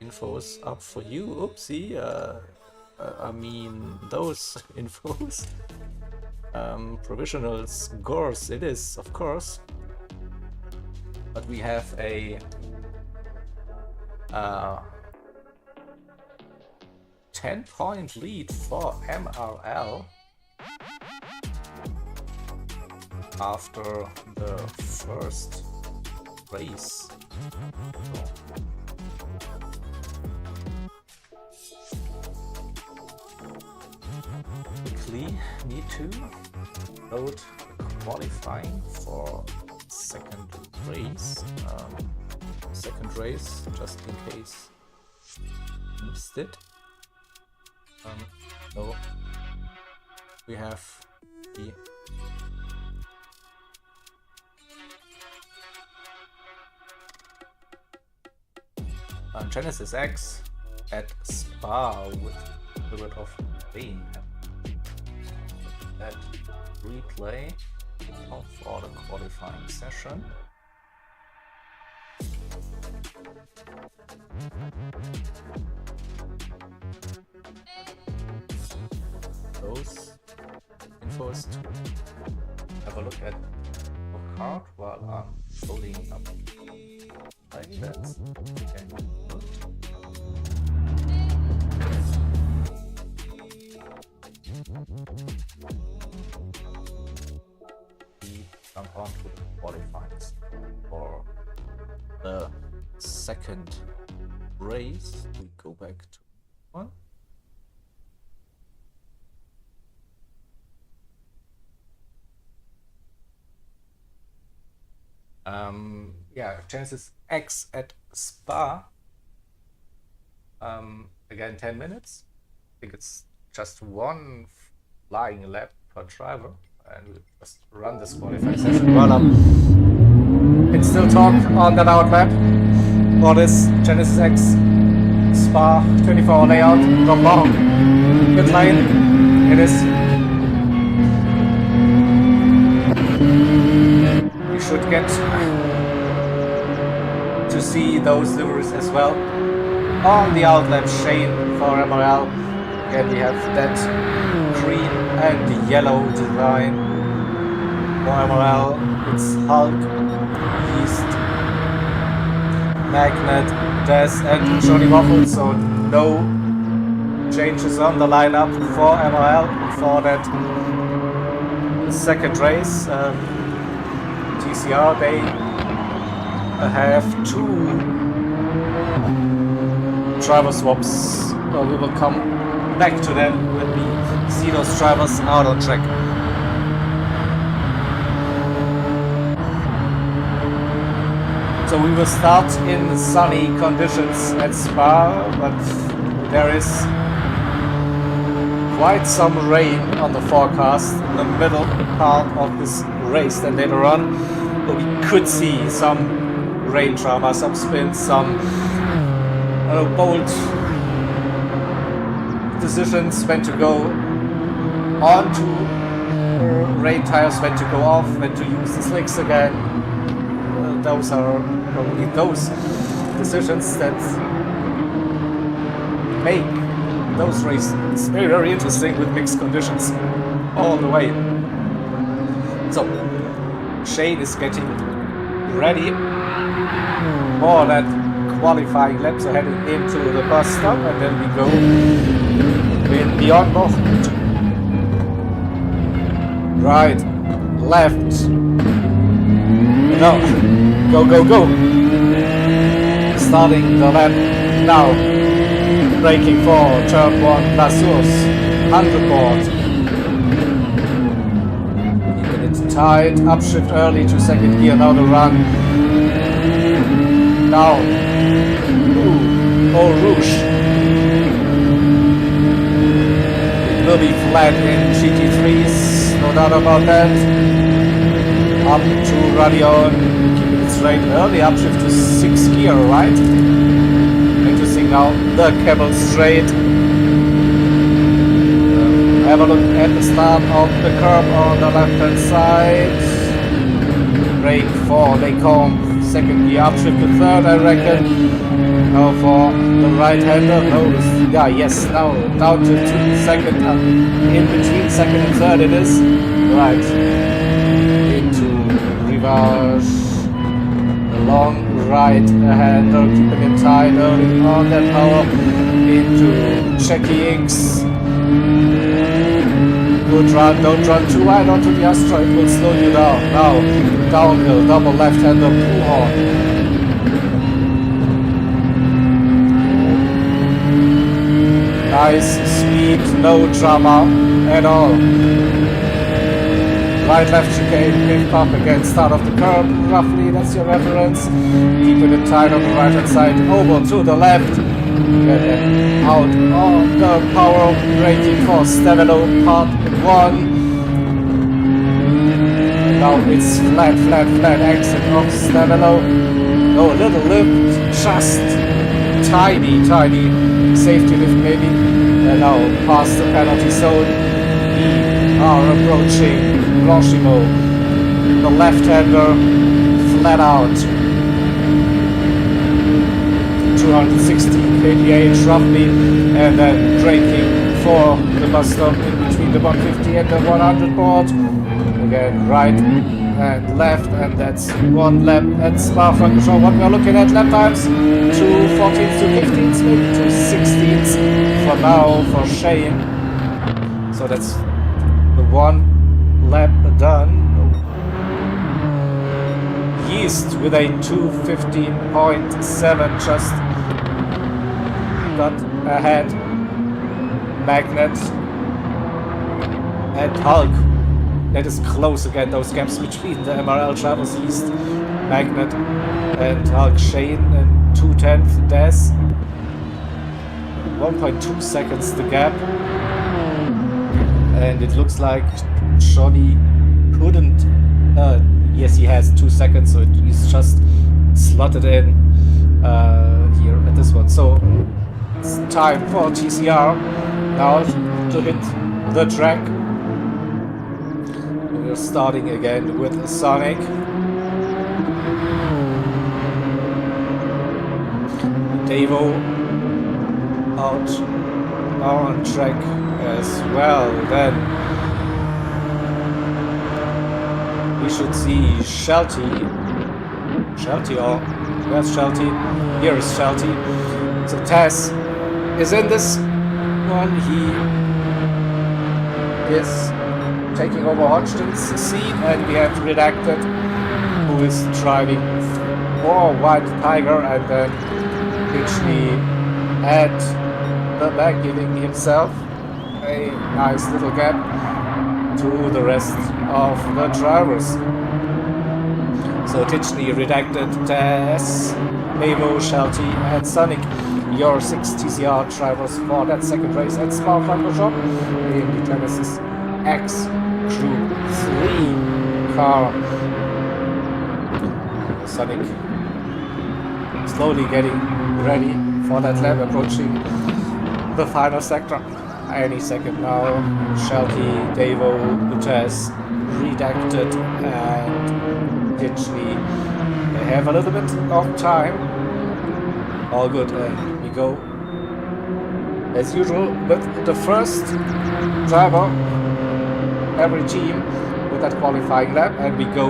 infos up for you. Oopsie, I mean those infos. Provisional scores it is, of course. But we have a 10-point lead for MRL after the first race. Quickly need to load qualifying for second race. Second race, just in case missed it. So we have the Genesis X at Spa with a little bit of rain. That replay for the qualifying session. Those info is to have a look at the card while I'm loading up like that. Okay. We jump on to the qualifiers for the second race. We go back to one. Yeah, Genesis X at Spa. Again, 10 minutes. I think it's just one flying lap per driver, and we'll just run this qualifying session while can still talk on that out lap for this Genesis X Spa 24-hour layout. Not long. Good line. It is. You should get to see those liveries as well. On the outlap, Shane for MRL. Again, we have that green and the yellow design for MRL. It's Hulk, Beast, Magnet, Des, and Johnny Waffle. So no changes on the lineup for MRL for that second race. TCR, they have two driver swaps. Well, we will come back to them when we see those drivers out on track. So we will start in sunny conditions at Spa, but there is quite some rain on the forecast in the middle part of this race. Then later on, we could see some rain drama, some spins, some bold decisions when to go on to rain tires, when to go off, when to use the slicks again. Those are probably those decisions that make those races very, very interesting with mixed conditions all the way. So Shane is getting ready for that qualifying lap, so heading into the bus stop, and then we go in beyond both. Right, left, no, go. Starting the lap now, braking for turn 1, Lasurs, 100 board. It's tight, upshift early to second gear, now the run. Now, Eau Rouge. It will be flat in GT3s, no doubt about that. Up to Radion, keeping it straight early, upshift to 6th gear, right? Interesting now, the Camel straight. Have a look at the start of the curb on the left hand side. Brake for Lecombe. Second gear, upshift to 3rd, I reckon. Now for the right-hander, yes, now down to 2nd, in between 2nd and 3rd it is. Right, into reverse, a long right-hander, keeping it tight early on that power, into Checky Inks. Good run, don't run too wide onto the Astra, it will slow you down. Now, downhill, double left-hander, blue horn. Nice speed, no drama at all. Right, left chicane, big pump again, start of the curb, roughly, that's your reference. Keeping it tight on the right hand side, over to the left. And then out on the power, braking for Stavelo, part 1. Now it's flat exit of Stavelo. No, a little lift, just tiny safety lift maybe. And now past the penalty zone, we are approaching Blanchimo. The left-hander, flat out. 260 kph roughly, and then braking for the bus stop in between the 150 and the 100 board. Again, right and left, and that's one lap at Spa-Francorchamps. What we're looking at lap times, 2:14s to 15s, maybe 2:16s for now for Shane. So that's the one lap done. Yeast with a 2:15.7 just got ahead. Magnet and Hulk. That is close again, those gaps between the MRL drivers. Yeast, Magnet and Hulk. Shane and 2/10 Des. 1.2 seconds the gap. And it looks like Johnny couldn't. Yes, he has 2 seconds, so he's just slotted in here at this one. So it's time for TCR now to hit the track. We're starting again with Sonic. Davo out on track as well. Then we should see Shelty, or where's Shelty? Here is Shelty. So Taz is in this one. He is taking over Hodgson's seat, and we have Redacted, who is driving for White Tiger, and then actually at the back, giving himself a nice little gap to the rest of the drivers. So Titchney, Redacted, Taz, Mavo, Shelty, and Sonic, your 6 TCR drivers for that second race at Spa-Francorchamps in the Genesis X Group 3 car. Sonic slowly getting ready for that lap, approaching the final sector. Any second now. Shelty, Davo, Taz, Redacted, and Ditchley. They have a little bit of time. All good, and we go as usual with the first driver, every team with that qualifying lap, and we go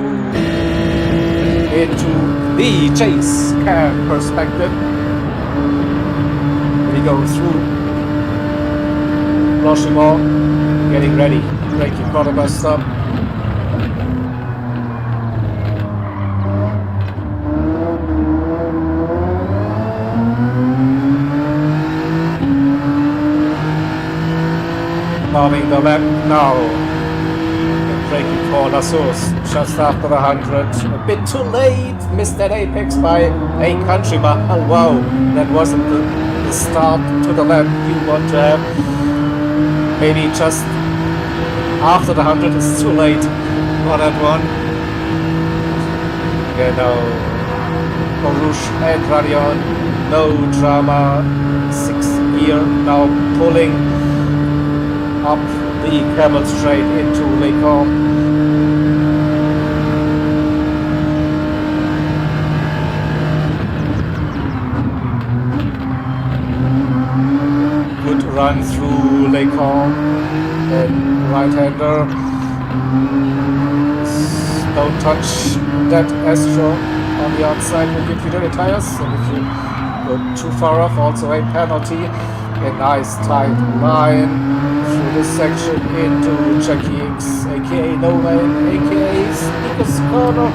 into the chase cam perspective. We go through Blanchimont, getting ready, braking for the bus stop. Starting the lap now. Braking for La Source just after the 100. A bit too late. Missed that apex by a country mile. Wow, that wasn't the start to the lap you want to have. Maybe just after the 100 is too late for that one. Okay, now Baruch and Radion. No drama. 6th gear now pulling up the Camel straight into Les Combes. Good run through Les Combes. And right-hander. Don't touch that Astro on the outside will give you the tires. And if you go too far off, also a penalty. A nice tight line through this section into Jackie X, aka No Man, aka Sneakers Corner.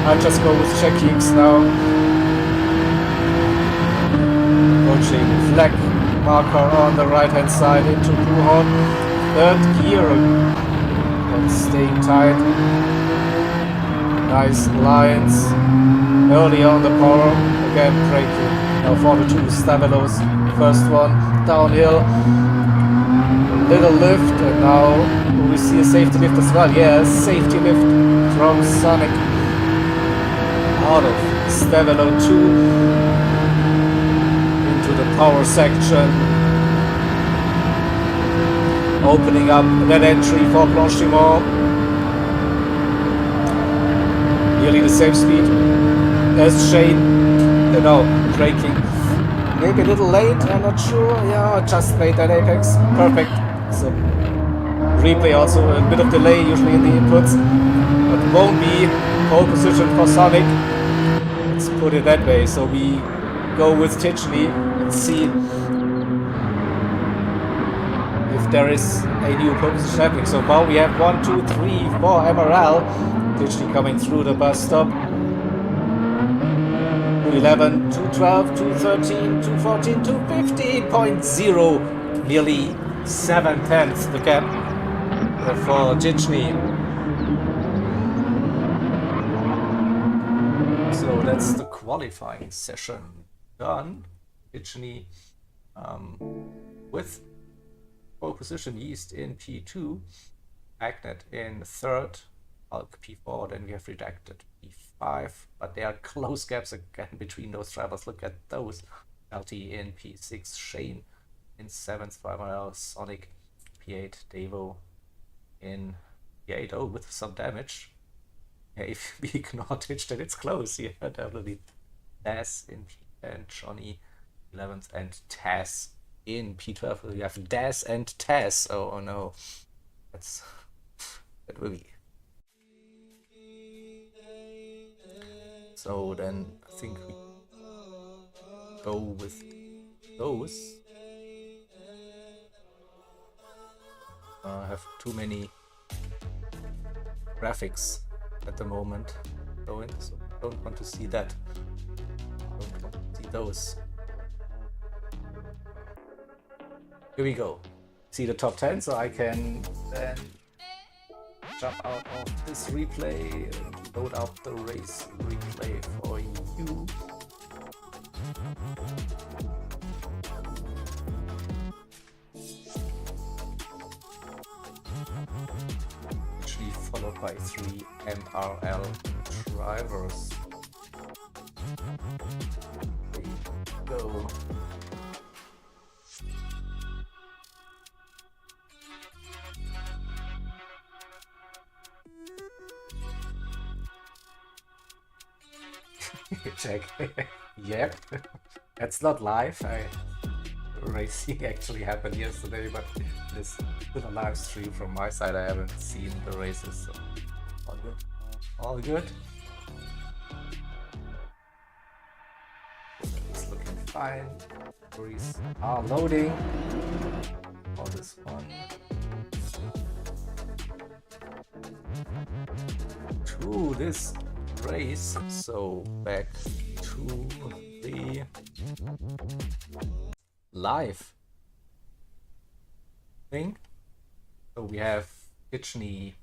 I'll just go with Jackie X now. Approaching flag marker on the right hand side into Buhon. 3rd gear and staying tight. Nice lines early on the power. Again braking. Now for the 2 Stavelos. First one downhill, little lift, and now we see a safety lift as well. Yeah, safety lift from Sonic out of Stavelo 2 into the power section, opening up that entry for Blanchimont. Nearly the same speed as Shane. No, braking. Maybe a little late, I'm not sure. Yeah, just made that apex. Perfect. So replay, also a bit of delay usually in the inputs, but it won't be pole position for Sonic. Let's put it that way. So we go with Tichney and see if there is a new pole position happening. So now we have 1, 2, 3, 4 MRL. Tichney coming through the bus stop. 211, 212, 213, 214, 215.0. Nearly 7/10 the gap for Tichney. So that's the qualifying session done. Tichney with pole position Yeast in P2, Agnet in third, Hulk P4, then we have Redacted P5, but there are close gaps again between those drivers. Look at those. LT in P6, Shane in 7th, MRL, Sonic P8, Devo in P8, oh, with some damage. Yeah, if we ignore Titch, then it's close. Yeah, definitely. Daz in P10, Johnny 11th, and Taz in P12. We have Daz and Taz. Oh no, that will be. So then I think we go with those. I have too many graphics at the moment going, so I don't want to see that. I don't want to see those. Here we go. See the top 10, so I can then jump out of this replay and load up the race replay for you. Actually followed by 3 MRL drivers. There you go. Check. Yep. That's not live. Racing actually happened yesterday, but this is a live stream from my side. I haven't seen the races, so all good. All good. It's looking fine. Batteries are loading. For this one. To this race, so back to the live thing. So we have Tichney,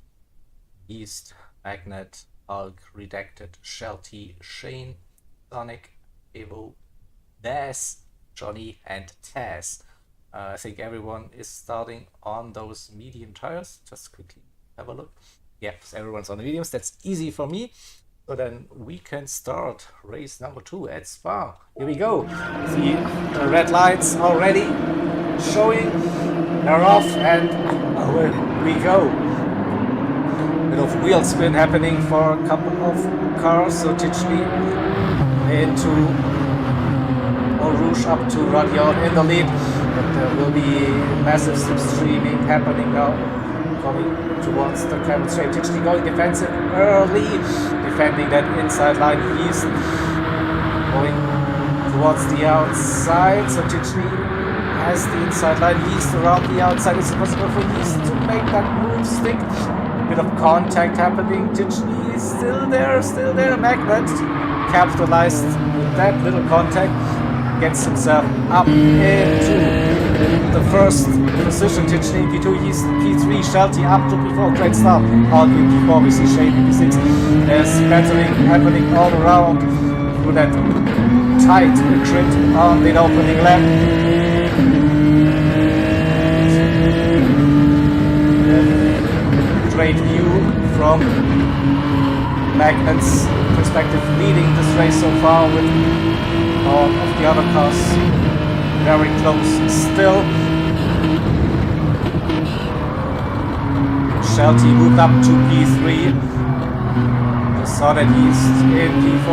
Yeast, Magnet, Hulk, Redacted, Shelty, Shane, Sonic, Evo, Daz, Johnny, and Taz. I think everyone is starting on those medium tires. Just quickly have a look. Yeah, so everyone's on the mediums. That's easy for me. So then we can start race number 2 at Spa. Here we go. See the red lights already showing. They're off and away we go. Bit of wheel spin happening for a couple of cars. So Tichney into Eau Rouge up to Radion in the lead. But there will be massive slipstreaming happening now. Coming towards the Clement Straight. Tichney going defensive early, defending that inside line. Yeast going towards the outside, so Tichney has the inside line. Yeast around the outside. Is it possible for Yeast to make that move stick? A bit of contact happening. Tichney is still there. Magnet capitalized with that little contact, gets himself up into the first position. Tichney P2, Yeast P3, Shelty up to P4, great start. All in P4, we see Shane in P6. There's battling happening all around through that tight grid on the opening lap. Great view from Magnet's perspective, leading this race so far with all of the other cars very close still. Shelty moved up to P3. Just saw that he's in P4.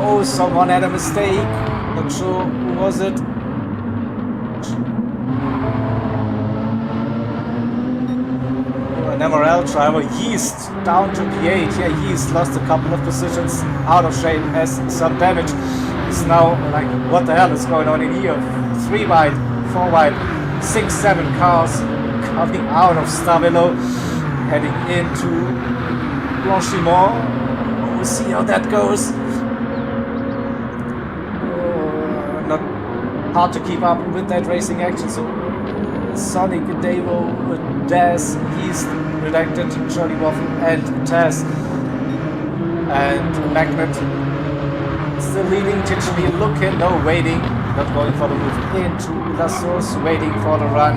Oh, someone had a mistake. Not sure who was it. MRL driver. Yeast down to P8. Yeah, Yeast lost a couple of positions, out of shape, has some damage. He's now like, what the hell is going on in here? 3 wide, 4 wide, 6, 7 cars coming out of Stavelo, heading into Blanchimont. We'll see how that goes. Not hard to keep up with that racing action. So Sonic, Davo, Daz, Yeast, Redacted, Johnny Waffle, and Taz. And Magnet still leading, Tichely looking, no, waiting, not going for the move into La Source, waiting for the run.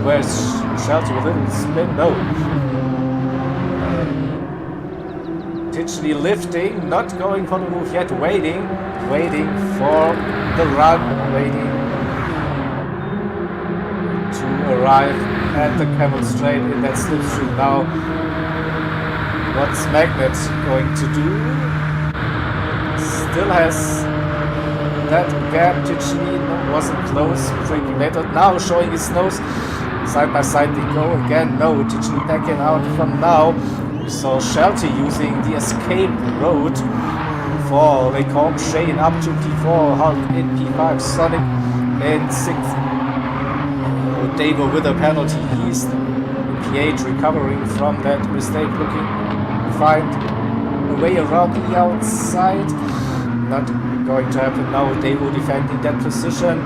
Where's Shelter with a little spin? No. Tichely lifting, not going for the move yet, waiting for the run, waiting to arrive at the Camel Straight in that slipstream. Now, what's Magnet going to do? Still has that gap. Tichely wasn't close, breaking later. Now showing his nose. Side by side they go again. No, Tichely backing out from now. We saw Shelty using the escape road for Recombe, Shane up to P4, Hulk in P5, Sonic in 6th. Davo with a penalty. He's P8 recovering from that mistake, looking to find a way around the outside. Not going to happen now. Davo defending that position.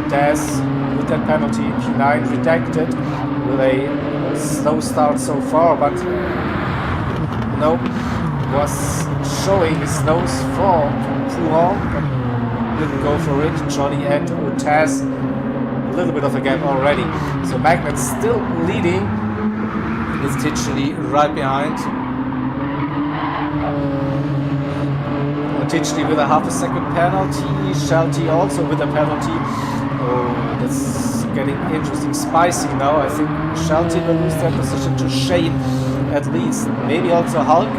Daz with that penalty. P9 redacted with a slow start so far, but no, was showing his nose for Pouhon, but didn't go for it. Johnny and Taz, a little bit of a gap already. So Magnet still leading, with Tichely right behind. Tichely with a half a second penalty, Shelty also with a penalty. Oh, that's getting interesting, spicy now. I think Shelty will lose that position to Shane at least, maybe also Hulk.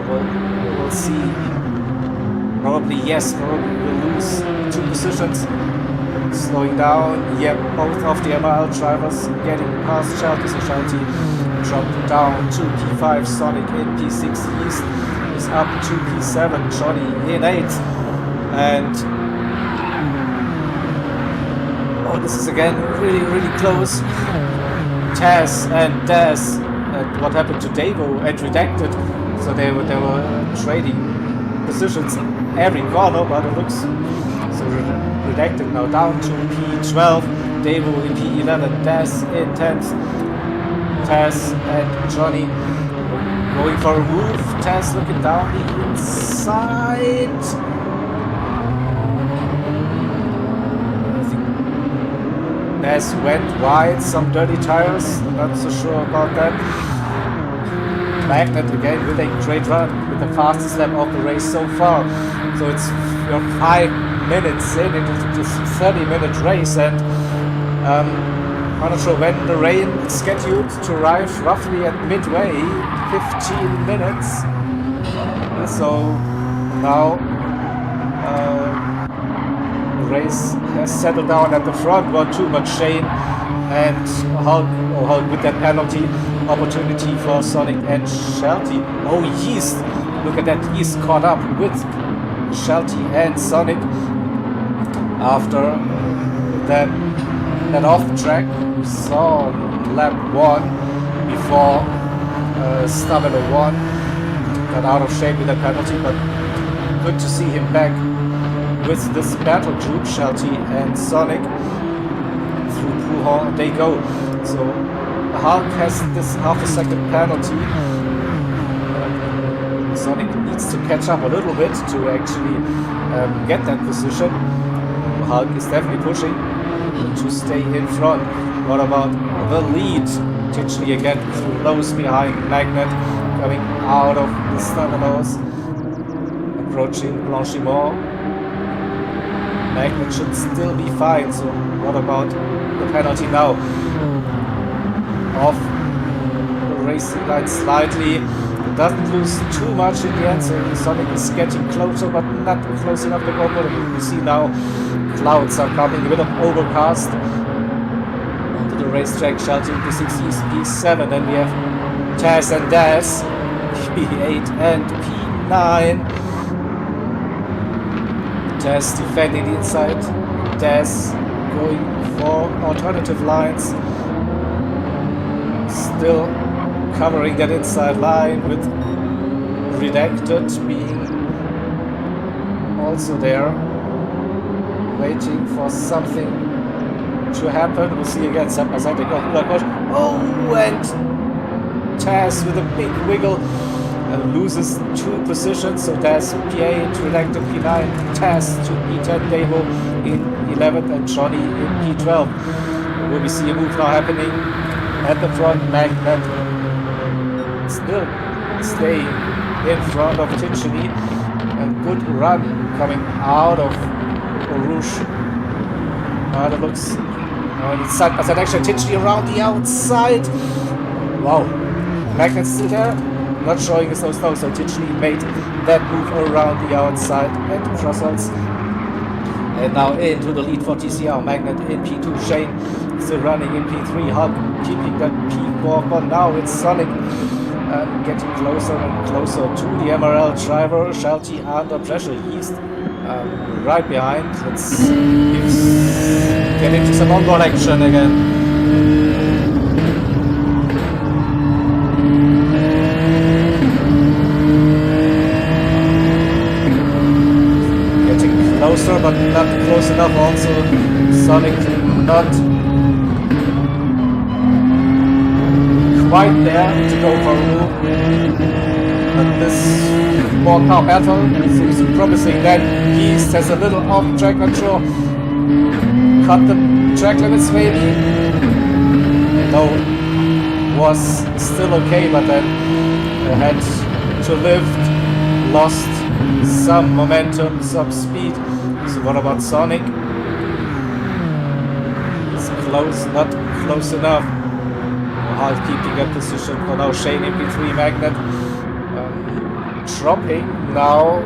We'll see. Probably yes, probably will lose 2 positions. Slowing down, yeah, both of the MRL drivers getting past Shelty, so Shelty dropped down to P5, Sonic in P6 East is up to P7, Johnny in 8, and oh, this is again really close. Taz and Daz, and what happened to Davo and Redacted, so they were trading positions every corner, but it looks so Redacted now down to P12, Davo in P11, Daz in 10th, Taz and Johnny going for a move. Taz looking down the inside. I think Taz went wide, some dirty tires, not so sure about that. Magnet again with a great run, with the fastest lap of the race so far. So it's 5 minutes in into this 30-minute race, and I'm not sure when the rain is scheduled to arrive, roughly at midway, 15 minutes. So now the race has settled down at the front, 1-2, but Shane and Hulk with that penalty, opportunity for Sonic and Shelty. Oh, Yeast, look at that, Yeast caught up with Shelty and Sonic after that off track we saw lap 1 before Stavelo 1 got out of shape with that penalty, but good to see him back with this battle group, Shelty and Sonic. Through Pouhon they go. So Hulk has this half a second penalty. Sonic needs to catch up a little bit to actually get that position. Hulk is definitely pushing to stay in front. What about the lead? Tichely again through lows behind Magnet, coming out of the Stavelos, approaching Blanchimont. Magnet should still be fine, so what about the penalty now? Off the racing line slightly, doesn't lose too much in the end, so Sonic is getting closer, but not close enough to go. But you see now clouds are coming, a bit of overcast onto the the racetrack. Shelty P6 East, P7. Then we have Taz and Daz, P8 and P9. Taz defending the inside. Daz going for alternative lines. Still covering that inside line with Redacted being also there, waiting for something to happen. We'll see again side by side. They go oh, and Taz with a big wiggle loses 2 positions. So Taz P8, Redacted P9, Taz to P10, Davo in 11th and Johnny in P12. Will we see a move now happening at the front? Magnet still staying in front of Ticini. A good run coming out of Rouge. That looks side by side action. Ticini around the outside. Wow, Magnet's still there, not showing his nose now. So Ticini made that move around the outside and crossouts. And now into the lead for TCR. Magnet in P2. Shane still running in P3. Hulk keeping that P4. But now it's Sonic getting closer and closer to the MRL driver. Shelty under pressure. He's right behind. Let's get into some onboard action again. Closer, but not close enough. Also, Sonic not quite there to go for a move. But this more car battle seems promising. Then East has a little off-track control. Cut the track limits maybe. No, was still okay, but then had to lift, lost some momentum, some speed. So what about Sonic? It's close, not close enough. Hulk keeping a position for now. Shane in P3, Magnet dropping now.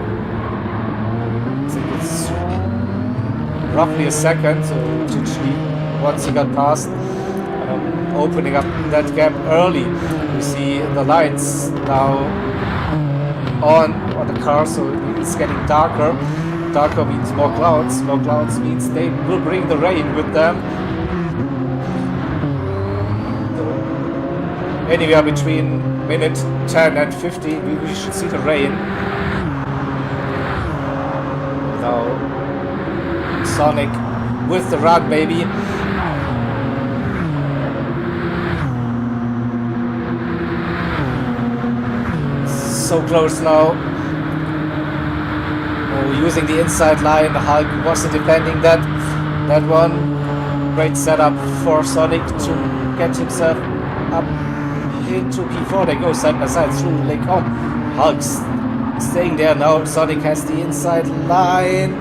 I think it's roughly a second. So Ticini, once he got past, opening up that gap early. We see the lights now on the car, so it's getting darker. Darker means more clouds. More clouds means they will bring the rain with them. Anywhere between minute 10 and 15 we should see the rain. Now Sonic with the run maybe. So close now. Using the inside line. Hulk wasn't defending that one. Great setup for Sonic to get himself up into P4. They go side by side through Lake Home. Hulk's staying there now. Sonic has the inside line.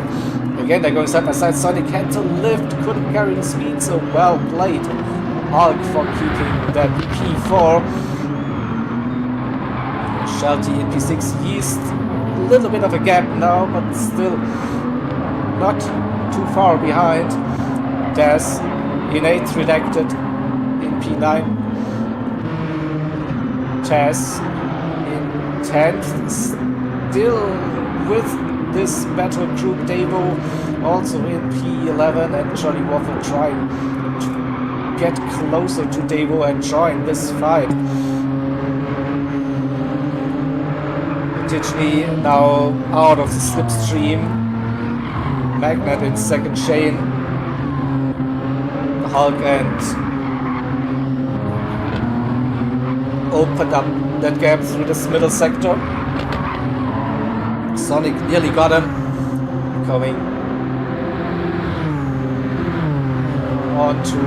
Again, they're going side by side. Sonic had to lift, couldn't carry the speed, so well played Hulk for keeping that P4. Shelty in P6 East. A little bit of a gap now, but still not too far behind. Daz in 8th, Redacted in P9. Taz in 10th, still with this battle group. Davo also in P11, and Johnny Waffle trying to get closer to Davo and join this fight. Ticini now out of the slipstream. Magnet in second. Shane, Hulk, and opened up that gap through this middle sector. Sonic nearly got him. Coming onto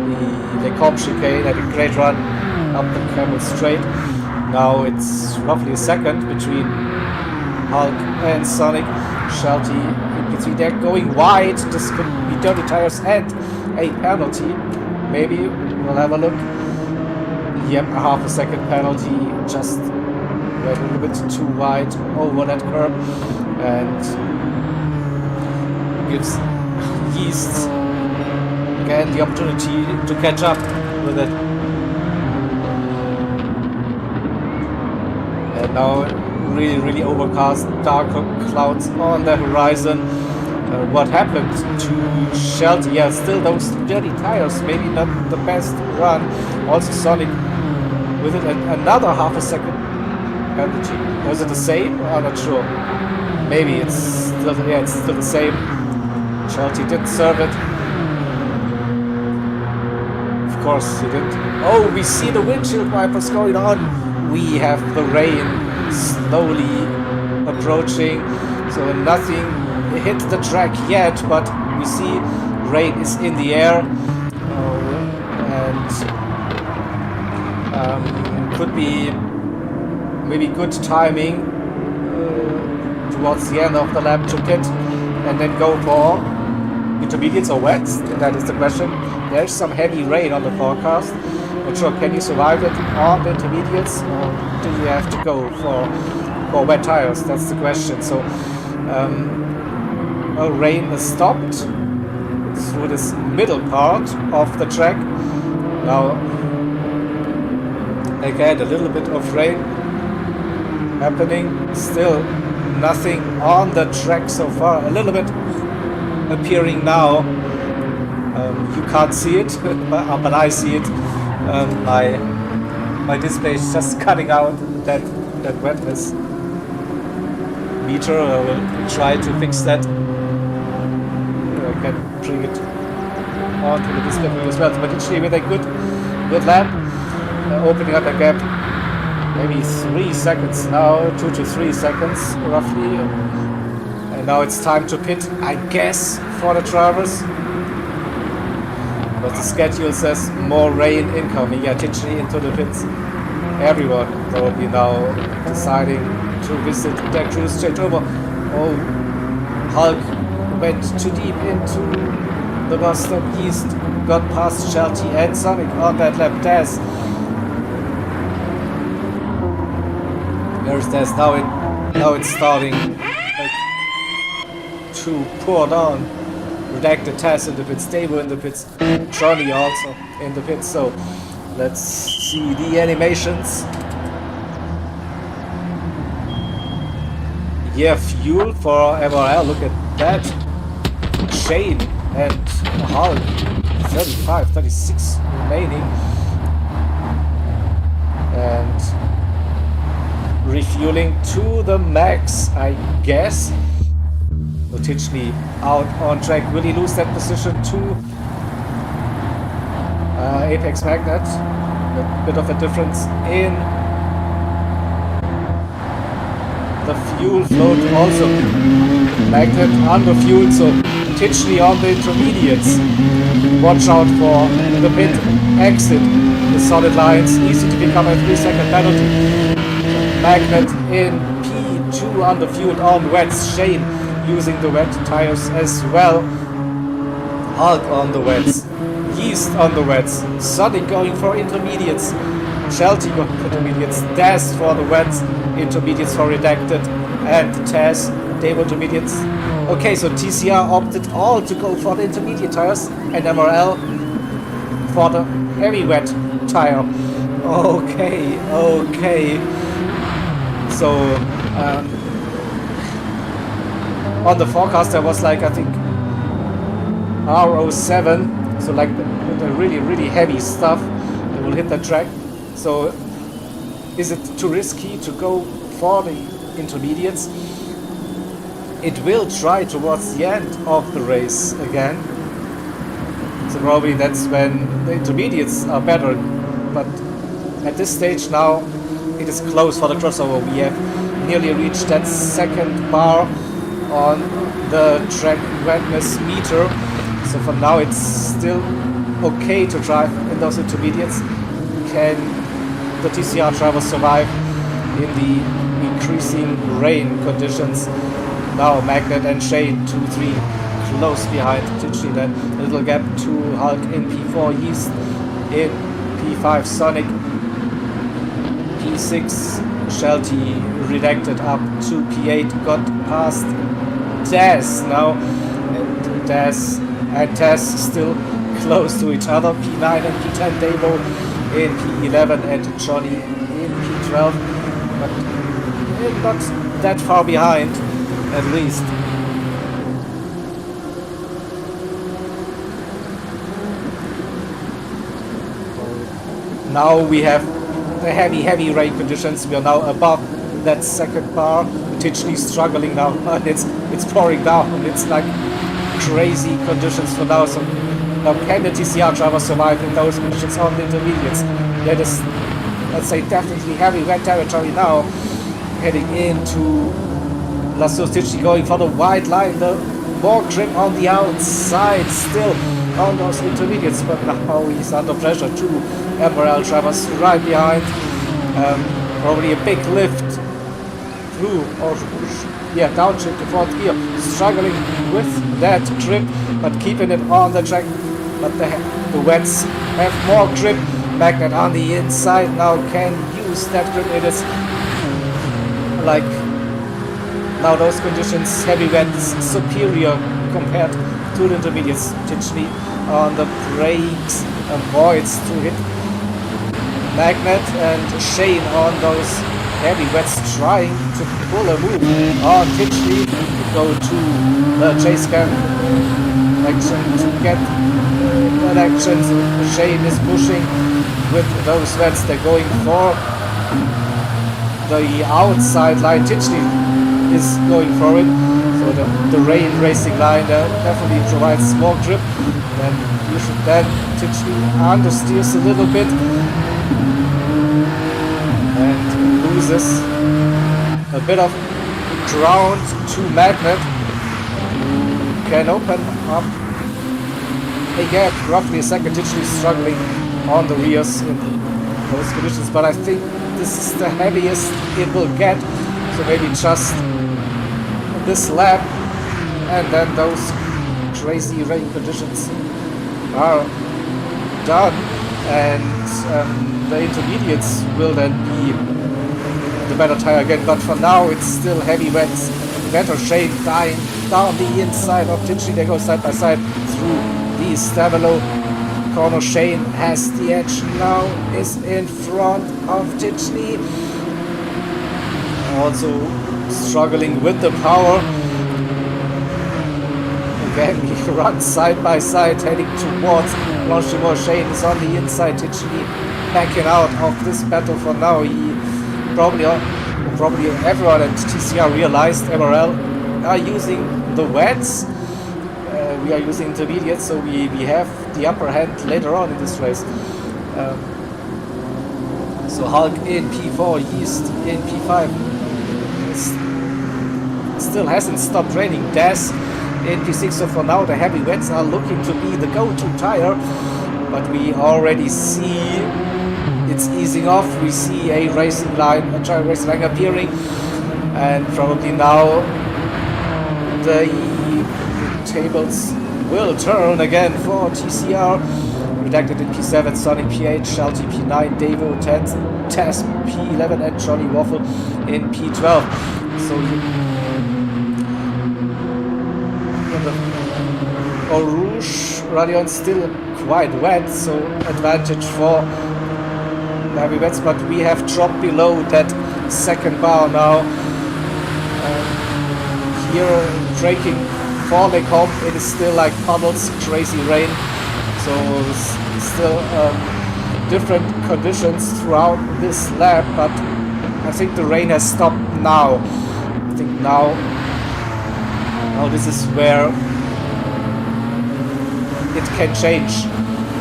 the Lecombe chicane. Had a great run up the Camel Straight. Now it's roughly a second between Hulk and Sonic. Shelty, you can see they're going wide. This could be dirty tires and a penalty. Maybe we'll have a look. Yep, a half a second penalty. Just went a little bit too wide over that curb and gives Yeast again and the opportunity to catch up with it. And now really overcast, dark clouds on the horizon. What happened to Shelter? Yeah, still those dirty tires, maybe not the best run. Also Sonic with it another half a second penalty. Was it the same? I'm not sure. Maybe it's still, yeah, it's still the same. Shelty didn't serve it. Of course he did. Oh, we see the windshield wipers going on. We have the rain slowly approaching, so nothing hit the track yet, but we see rain is in the air, and could be maybe good timing towards the end of the lap to pit and then go for intermediates or wets. That is the question. There's some heavy rain on the forecast. Not sure, can you survive it on the intermediates, or do you have to go for wet tires? That's the question. So rain is stopped through this middle part of the track. Now again a little bit of rain happening, still nothing on the track so far. A little bit appearing now. You can't see it, but I see it. My display is just cutting out that wetness meter. I will try to fix that. I can bring it onto the display as well. But actually with a good lap, opening up a gap, maybe 3 seconds now, 2 to 3 seconds roughly. And now it's time to pit, I guess, for the drivers. But the schedule says more rain incoming. Yeah, literally into the pits. Everyone will be now deciding to visit their cruise changeover. Oh, Hulk went too deep into the Boston East, got past Shelty and Sonic on that lap. Daz. There's Daz. Now it's starting to pour down. Redacted Taz in the pits, Stable in the pits, Johnny also in the pits. So let's see the animations. Yeah, fuel for MRL, look at that. Shane and Hulk, 35, 36 remaining. And refueling to the max, I guess. Logically out on track. Will he lose that position to Apex Magnet? A bit of a difference in the fuel float. Also Magnet under fuel, so Titchley on the intermediates. Watch out for the pit exit. The solid lines, easy to become a 3-second penalty. Magnet in P2 under fuel on wets. Shane using the wet tires as well. Hulk on the wets. Yeast on the wets. Sonic going for intermediates. Shelty going for intermediates. Daz for the wets. Intermediates for redacted. And Taz, Dave intermediates. Okay, so TCR opted all to go for the intermediate tires. And MRL for the heavy wet tire. Okay. So, on the forecast there was like, I think, R07, so like the really heavy stuff that will hit the track. So is it too risky to go for the intermediates? It will try towards the end of the race again, so probably that's when the intermediates are better, but at this stage now it is close for the crossover. We have nearly reached that second bar on the track wetness meter, so for now it's still okay to drive in those intermediates. Can the TCR drivers survive in the increasing rain conditions? Now Magnet and Shade 2-3 close behind. Titchley then a little gap to Hulk in P4, Yeast in P5, Sonic P6, Shelty redacted up to P8, got past Daz now, and Daz and Taz still close to each other. P9 and P10 Davo in P11 and Johnny in P12, but not that far behind, at least. Now we have the heavy rain conditions. We are now above that second bar. Literally struggling now, and it's pouring down. It's like crazy conditions for now. So now can the TCR driver survive in those conditions on the intermediates? That is, let's say, definitely heavy wet territory now. Heading into Latici, going for the wide line. The more grip on the outside still on those intermediates, but now he's under pressure. Two MRL drivers right behind. Probably a big lift through, or yeah, downshift to fourth gear, struggling with that grip, but keeping it on the track. But the wets have more grip. Magnet on the inside now can use that grip. It is like now those conditions, heavy wets superior compared to the intermediates. Potentially on the brakes, avoids to hit Magnet, and Shane on those heavy wets trying to pull a move on Titchley to go to the chase cam action to get that action. Shane is pushing with those wets. They're going for the outside line. Titchley is going for it. So the rain racing line definitely provides more grip. Then you should then Titchley understeers a little bit and loses a bit of ground to Magnet, who can open up a gap roughly a second. Titchley struggling on the rears in those conditions, but I think this is the heaviest it will get, so maybe just this lap, and then those crazy rain conditions are done, and the intermediates will then be the better tire again. But for now it's still heavy wets. Better Shane dying down the inside of Titchley. They go side by side through the Stavelo corner. Shane has the edge now, is in front of Titchley, also struggling with the power. Again, he runs side by side, heading towards Blanchimont. Shane is on the inside. Titchley backing out of this battle for now. He probably everyone at TCR realized MRL are using the wets. We are using intermediates, so we have the upper hand later on in this race. So Hulk in P4, Yeast in P5. Still hasn't stopped raining. Daz in P6, so for now the heavy wets are looking to be the go-to tire, but we already see it's easing off. We see a racing line, a tire racing line appearing, and probably now the tables will turn again for TCR. Redacted in P7, Sonic P8, Shelty P9, Davo 10, Taz P11, and Johnny Waffle in P12. So Eau Rouge Radion still quite wet, so advantage for heavy wets, but we have dropped below that second bar now. Here braking for the comp, it is still like puddles, crazy rain, so still different conditions throughout this lap, but I think the rain has stopped now. I think now this is where it can change.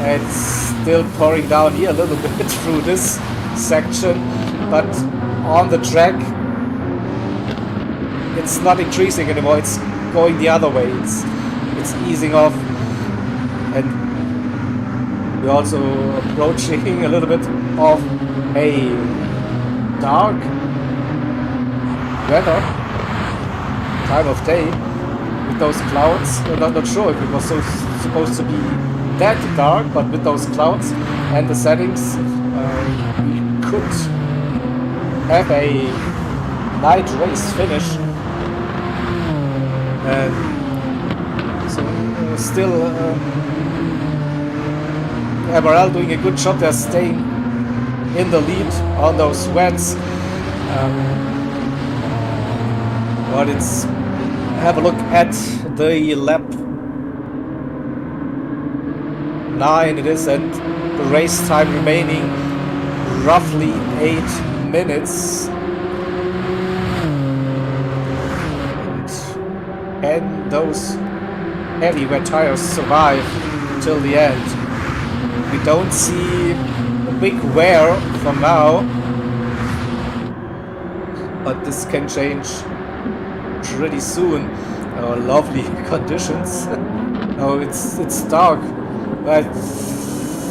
It's still pouring down here a little bit through this section, but on the track it's not increasing anymore, it's going the other way, it's easing off, and we're also approaching a little bit of a dark weather time of day with those clouds. I'm not sure if it was supposed to be that dark, but with those clouds and the settings, we could have a night race finish. And so still MRL doing a good job. They're staying in the lead on those wets. But it's, have a look at the lap 9 it is, and the race time remaining roughly 8 minutes. And those heavy wet tires survive till the end. We don't see a big wear from now, but this can change pretty soon. Oh, lovely conditions. Oh, it's dark. I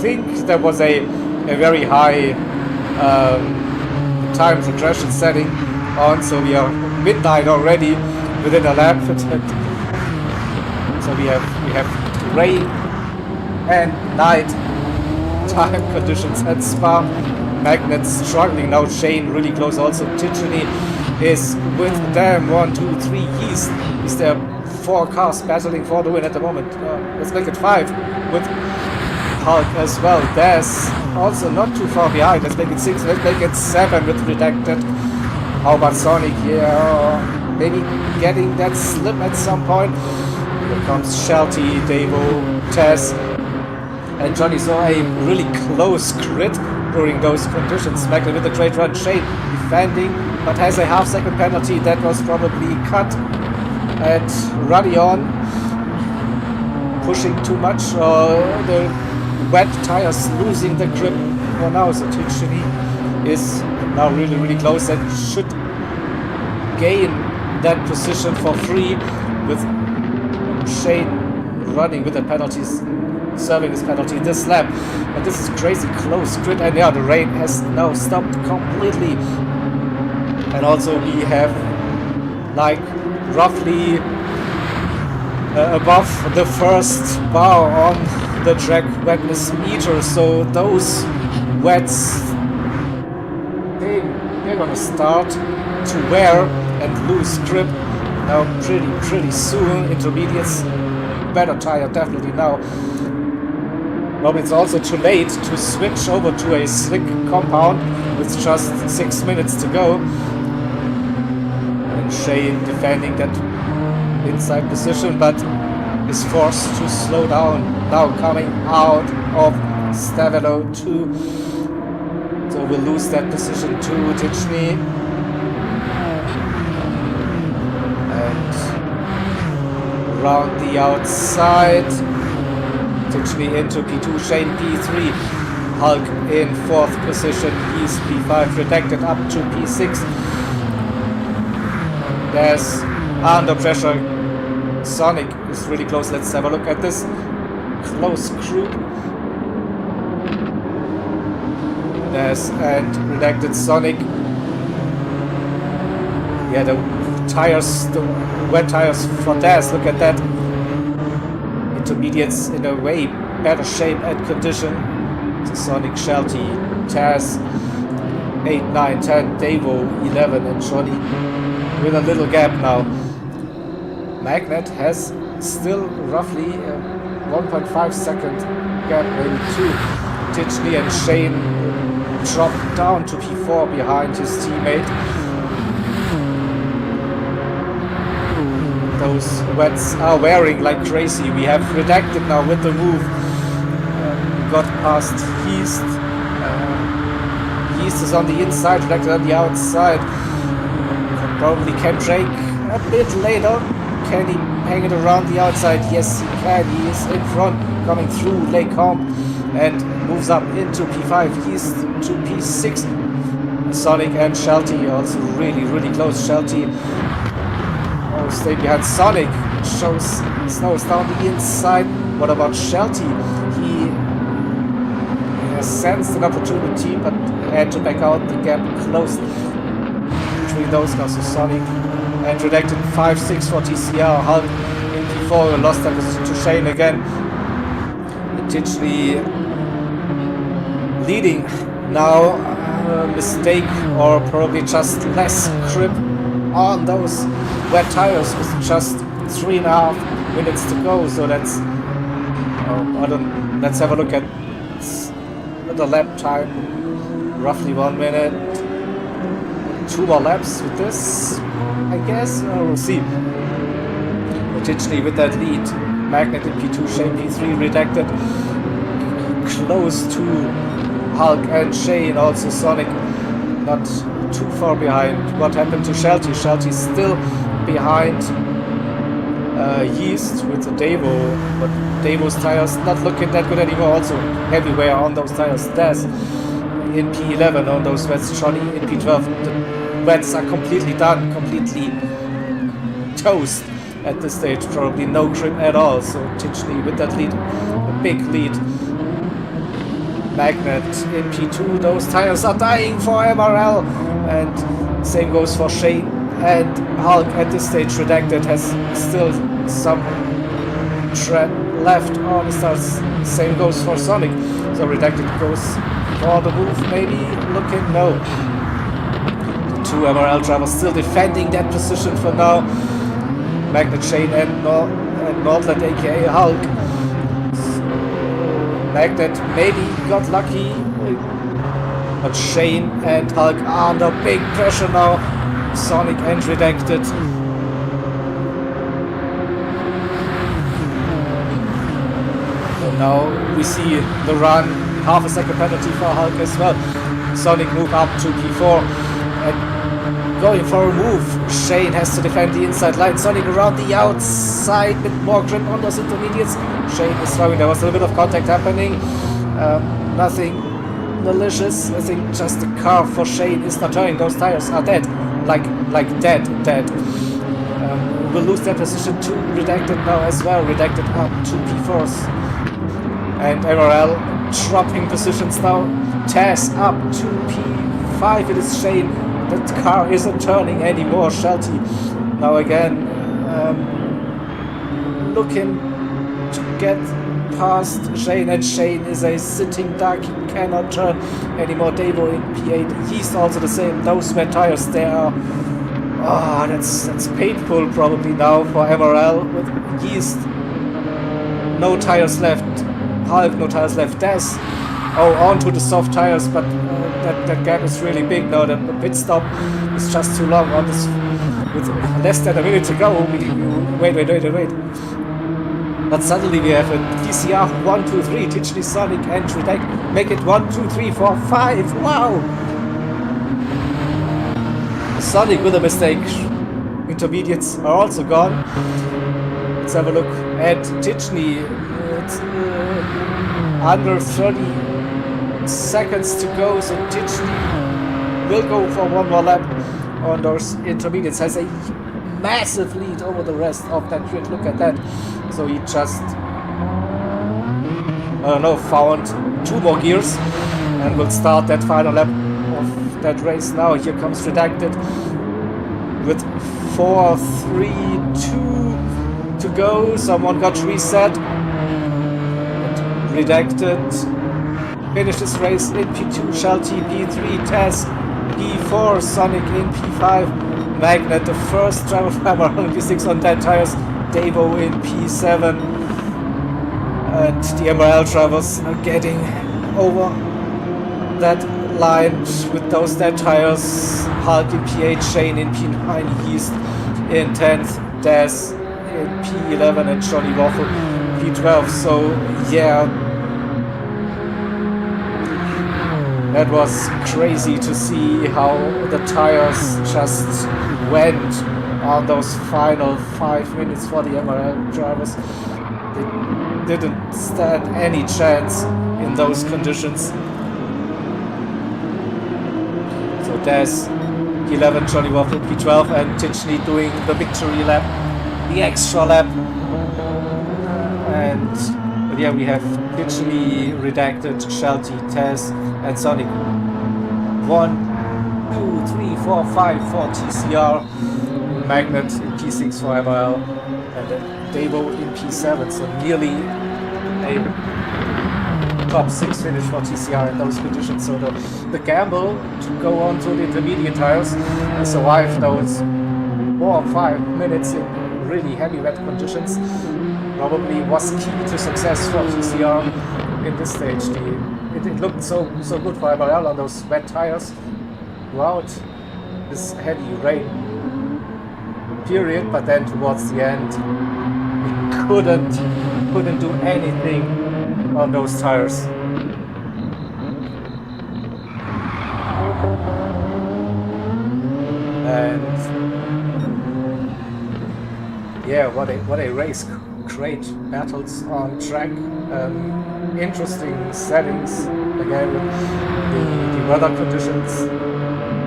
think there was a very high time progression setting on, so we are midnight already within a lap. So we have rain and night time conditions at Spa. Magnet struggling now. Shane really close also. Tiffany is with them. 1, 2, 3 east. Is there 4 cars battling for the win at the moment? Let's make it 5 with Hulk as well. There's also not too far behind. Let's make it 6. Let's make it 7 with Redacted. How about Sonic? Yeah, maybe getting that slip at some point. Here comes Shelty, Davo, Tess, and Johnny. So a really close grid during those conditions. Magnet with a great run. Shane defending, but has a half-second penalty. That was probably cut at Radion. Pushing too much. The wet tires losing the grip for now. So Tichini is now really close and should gain that position for free, with Shane running with the penalties, serving his penalty this lap. And this is crazy close grid, and yeah, the rain has now stopped completely. And also we have like roughly above the first bar on the track wetness meter, so those wets, they're gonna start to wear and lose grip now pretty soon. Intermediates, better tire definitely now. But it's also too late to switch over to a slick compound with just 6 minutes to go. And Shane defending that inside position, but is forced to slow down now coming out of Stavelo 2. So we'll lose that position to Tichny. And around the outside, Tichny into P2, Shane P3, Hulk in 4th position, he's P5, Redacted up to P6. There's under pressure. Sonic is really close. Let's have a look at this close group. There's and Redacted Sonic. Yeah, the tires, the wet tires for Daz, look at that. Intermediates in a way better shape and condition. So Sonic, Shelty, Taz, 8, 9, 10, Davo, 11, and Johnny with a little gap now. Magnet has still roughly a 1.5 second gap, maybe 2. Tichny and Shane dropped down to P4 behind his teammate. Those wets are wearing like crazy. We have Redacted now with the move. Got past Heast. Heast is on the inside, Redacted on the outside. Probably can break a bit later. Can he hang it around the outside? Yes, he can. He is in front, coming through Lake Comp and moves up into P5. He's to P6. Sonic and Shelty also really close. Shelty stay behind Sonic. Shows snows down the inside. What about Shelty? He has sensed an opportunity but had to back out. The gap closed between those guys. So Sonic and Redacted 5-6 for TCR. Hulk in P4, lost that position to Shane again. Tichny leading now. Mistake or probably just less grip on those wet tires with just 3.5 minutes to go. So that's let's have a look at the lap time, roughly 1 minute. 2 more laps with this, I guess. We'll see. Potentially with that lead, Magnet in P2, Shane P3 redacted, close to Hulk and Shane, also Sonic not too far behind. What happened to Shelty? Shelty's still behind Yeast with the Devo, but Devo's tires not looking that good anymore. Also heavy wear on those tires. Des in P11 on those wets, Johnny in P12. The wets are completely done, completely toast at this stage. Probably no grip at all. So Tichney with that lead, a big lead. Magnet in P2. Those tires are dying for MRL, and same goes for Shane. And Hulk at this stage redacted has still some tread left on the stars. Same goes for Sonic. So redacted goes for the move, maybe looking. No. The 2 MRL drivers still defending that position for now. Magnet, Shane and Nordland aka Hulk. Magnet maybe got lucky, but Shane and Hulk are under big pressure now. Sonic and redacted. And now we see the run, half a second penalty for Hulk as well. Sonic move up to P4 and going for a move. Shane has to defend the inside line. Sonic around the outside with more grip on those intermediates. Shane is throwing. There was a little bit of contact happening. Nothing malicious. I think just the car for Shane is not turning. Those tires are dead. Like dead. We'll lose that position to redacted now as well. Redacted up to P4s. And MRL dropping positions now. Taz up to P5. It is Shane. That car isn't turning anymore. Shelty now again looking to get past Shane, and Shane is a sitting duck. He cannot turn anymore. Devo in P8. Yeast also the same. Those wet tires there are. Oh, that's painful probably now for MRL with Yeast. No tires left. Hulk, no tires left. Des, onto the soft tires, but that gap is really big now. The pit stop is just too long on this. With less than a minute to go, wait. But suddenly we have a TCR 1, 2, 3, Tichney, Sonic, and Redact. Make it 1, 2, 3, 4, 5. Wow! Sonic with a mistake. Intermediates are also gone. Let's have a look at Tichney. It's under 30 seconds to go, so Tichney will go for one more lap on those intermediates. Has a massive lead over the rest of that grid. Look at that. So he just, found 2 more gears and will start that final lap of that race now. Here comes Redacted with 4, 3, 2 to go. Someone got reset. Redacted finished this race in P2, Shelty P3, Taz P4, Sonic in P5, Magnet the first driver from MRL in P6 on dead tires, Devo in P7, and the MRL drivers are getting over that line with those dead tires. Hulk in P8, Shane in P9, Yeast in 10th, Daz in P11 and Johnny Waffle P12. So yeah, that was crazy to see how the tires just went on those final 5 minutes for the MRL drivers. They didn't stand any chance in those conditions. So Daz P11, Johnny Waffle P12, and Tichney doing the victory lap, the extra lap. But yeah, we have Tichney, Redacted, Shelty, Taz, and Sonic. 1, 2, 3, 4, 5 for TCR, Magnet in P6 for MRL, and then Devo in P7. So nearly a top 6 finish for TCR in those conditions. So the gamble to go on to the intermediate tires and survive those 4 or 5 minutes in really heavy wet conditions probably was key to success for TCR in this stage. The it looked so good for MRL on those wet tires throughout this heavy rain period, but then towards the end it couldn't do anything on those tires. And yeah, what a race! Great battles on track, interesting settings again with the weather conditions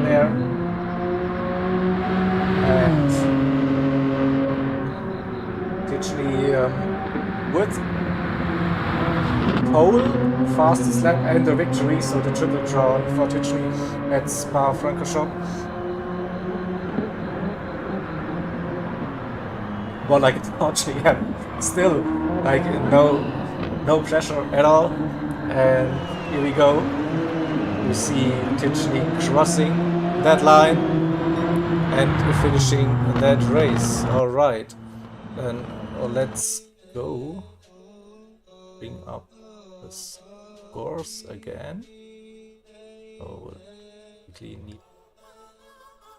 there, and literally with pole, fastest lap and the victory, so the triple crown for Tichney at Spa-Francorchamps. More like a torture, yeah. Still, like no pressure at all. And here we go. We see Tichney crossing that line and finishing that race. All right, then let's go. Bring up the scores again. So we'll quickly need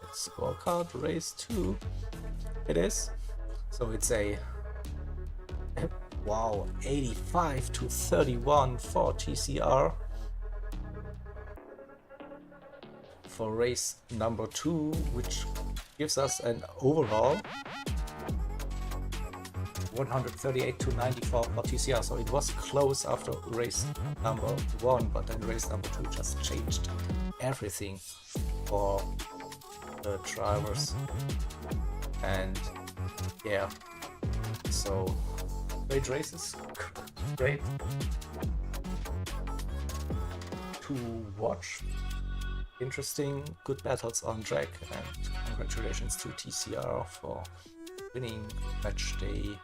a scorecard. Race 2 it is. So it's a wow, 85-31 for TCR for race number 2, which gives us an overall 138-94 for TCR. So it was close after race number 1, but then race number 2 just changed everything for the drivers. And yeah, so great races, great to watch, interesting, good battles on track, and congratulations to TCR for winning match day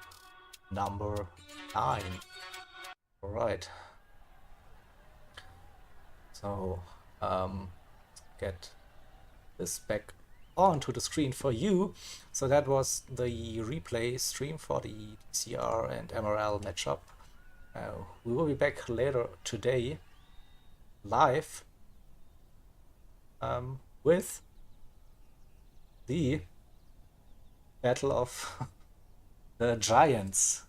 number 9. Alright, so get this back onto the screen for you. So that was the replay stream for the TCR and MRL matchup. We will be back later today live with the battle of the giants,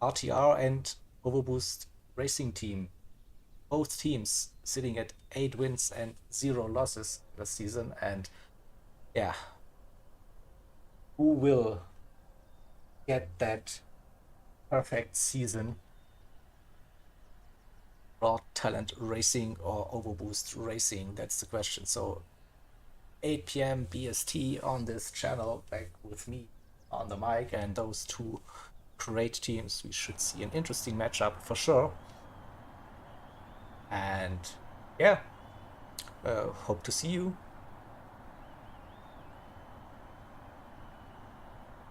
RTR and Overboost Racing Team. Both teams sitting at 8 wins and 0 losses this season, and yeah, who will get that perfect season? Raw Talent Racing or Overboost Racing? That's the question. So 8 p.m. BST on this channel, back with me on the mic and those two great teams. We should see an interesting matchup for sure. And yeah, hope to see you.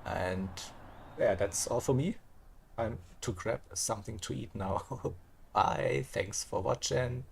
And yeah, that's all for me. Time to grab something to eat now. Bye, thanks for watching.